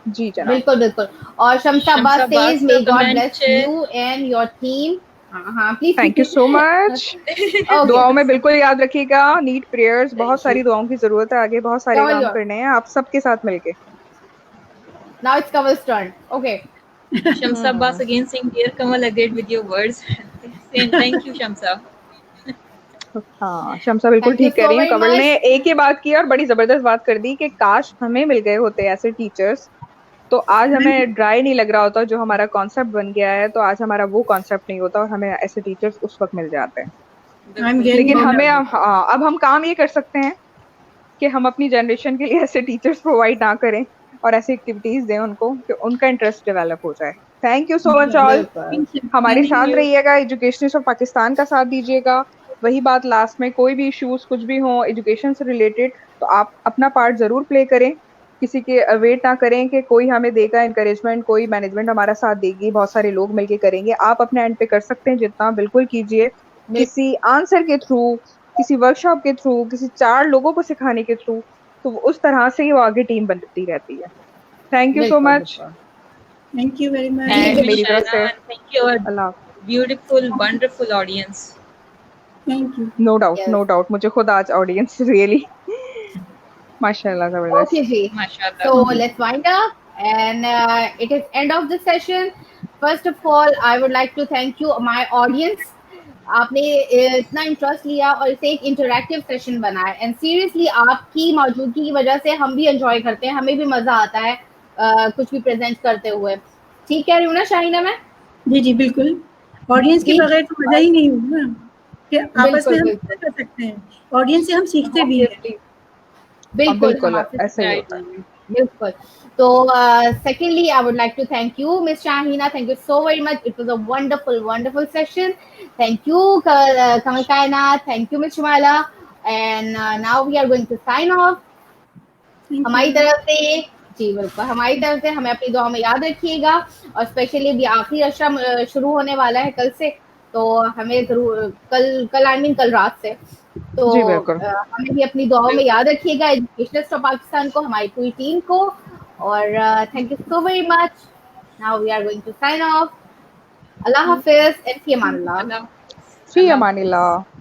जी जनाब। बिल्कुल, बिल्कुल। और शम्सा शम्सा अब्बास अब्बास says, का may God comment bless you and your team. हाँ, please. Thank you so much. दुआओं में बिल्कुल याद रखिएगा, नीड प्रेयर्स, बहुत सारी दुआओं की जरूरत है, आगे बहुत सारे काम करने हैं आप सबके साथ मिलके। Now it's Kamal's turn. Okay. Shamsa Abbas again saying, "Dear Kamal, agreed with your words." Saying thank you, Shamsa. हाँ शम्सा बिल्कुल Thank you ठीक कह so रही है। very कमल much. ने एक ही बात की और बड़ी जबरदस्त बात कर दी कि काश हमें मिल गए होते ऐसे टीचर्स, तो आज हमें ड्राई नहीं लग रहा होता, जो हमारा कॉन्सेप्ट बन गया है, तो आज हमारा वो कॉन्सेप्ट नहीं होता और हमें ऐसे टीचर्स उस वक्त मिल जाते हैं। I'm very लेकिन honored. हमें अब हम काम ये कर सकते हैं कि हम अपनी जनरेशन के लिए ऐसे टीचर्स प्रोवाइड ना करें और ऐसी एक्टिविटीज दें उनको कि उनका इंटरेस्ट डेवलप हो जाए। Thank you so much all, बिल्कुल। हमारे Thank साथ you. रहिएगा, एजुकेशनिस्ट ऑफ पाकिस्तान का साथ दीजिएगा। वही बात लास्ट में, कोई भी इश्यूज कुछ भी हो एजुकेशन से रिलेटेड, तो आप अपना पार्ट जरूर प्ले करें, किसी के वेट ना करें कि कोई हमें देगा एनकरेजमेंट, कोई मैनेजमेंट हमारा साथ देगी, बहुत सारे लोग मिलके करेंगे। आप अपने एंड पे कर सकते हैं जितना, बिल्कुल कीजिए, किसी आंसर के थ्रू, किसी वर्कशॉप के थ्रू, किसी 4 लोगों को सिखाने के थ्रू, तो उस तरह से ही वो आगे टीम बनती रहती है। Thank you so much. Thank you very much. Thank you, मेरी तरफ से Shaina, and thank you, our Allah. beautiful, wonderful audience. Thank you. No doubt, Yes. No doubt, मुझे खुद आज ऑडियंस रियली माशाल्लाह जबरदस्त। Okay, ji. MashaAllah. So let's wind up, and it is end of the session. First of all, I would like to thank you, my audience. आपने इतना interest लिया और इसे एक इंटरैक्टिव सेशन बनाया, एंड सीरियसली आपकी मौजूदगी की वजह से हम भी एंजॉय करते हैं, हमें भी मजा आता है कुछ भी प्रेजेंट करते हुए। ठीक कह रही हूँ ना शाहिना मैं? जी जी बिल्कुल। ऑडियंस के जी। बगैर तो मजा ही नहीं होगा कि आपस में हम बिल्कुल। कर सकते हैं। ऑडियंस से हम सीखते भी हैं। बिल्कुल बिल्कुल हम आपसे ऐसे ही Right. होता है। बिल्कुल। तो secondly I would like to thank you miss Shaheena, thank you so very much, it was a wonderful session. Thank you Kamal Kaynat, thank you miss Shumaila, and now we are going to sign off. Thank हमारी you. तरफ से जी बिल्कुल, हमारी तरफ से हमें अपनी दुआ में याद रखिएगा, और स्पेशली अभी आखिरी अशरा शुरू होने वाला है कल से, तो हमें जरूर कल आई मीन कल रात से, तो जी बिल्कुल। हमें भी अपनी दुआओं में याद रखिएगा, एजुकेशनिस्ट ऑफ पाकिस्तान को, हमारी पूरी टीम को, और thank you so very much. Now we are going to sign off. अल्लाह हाफिज एंड फी अमान अल्लाह। अल्लाह फी अमानिल्लाह।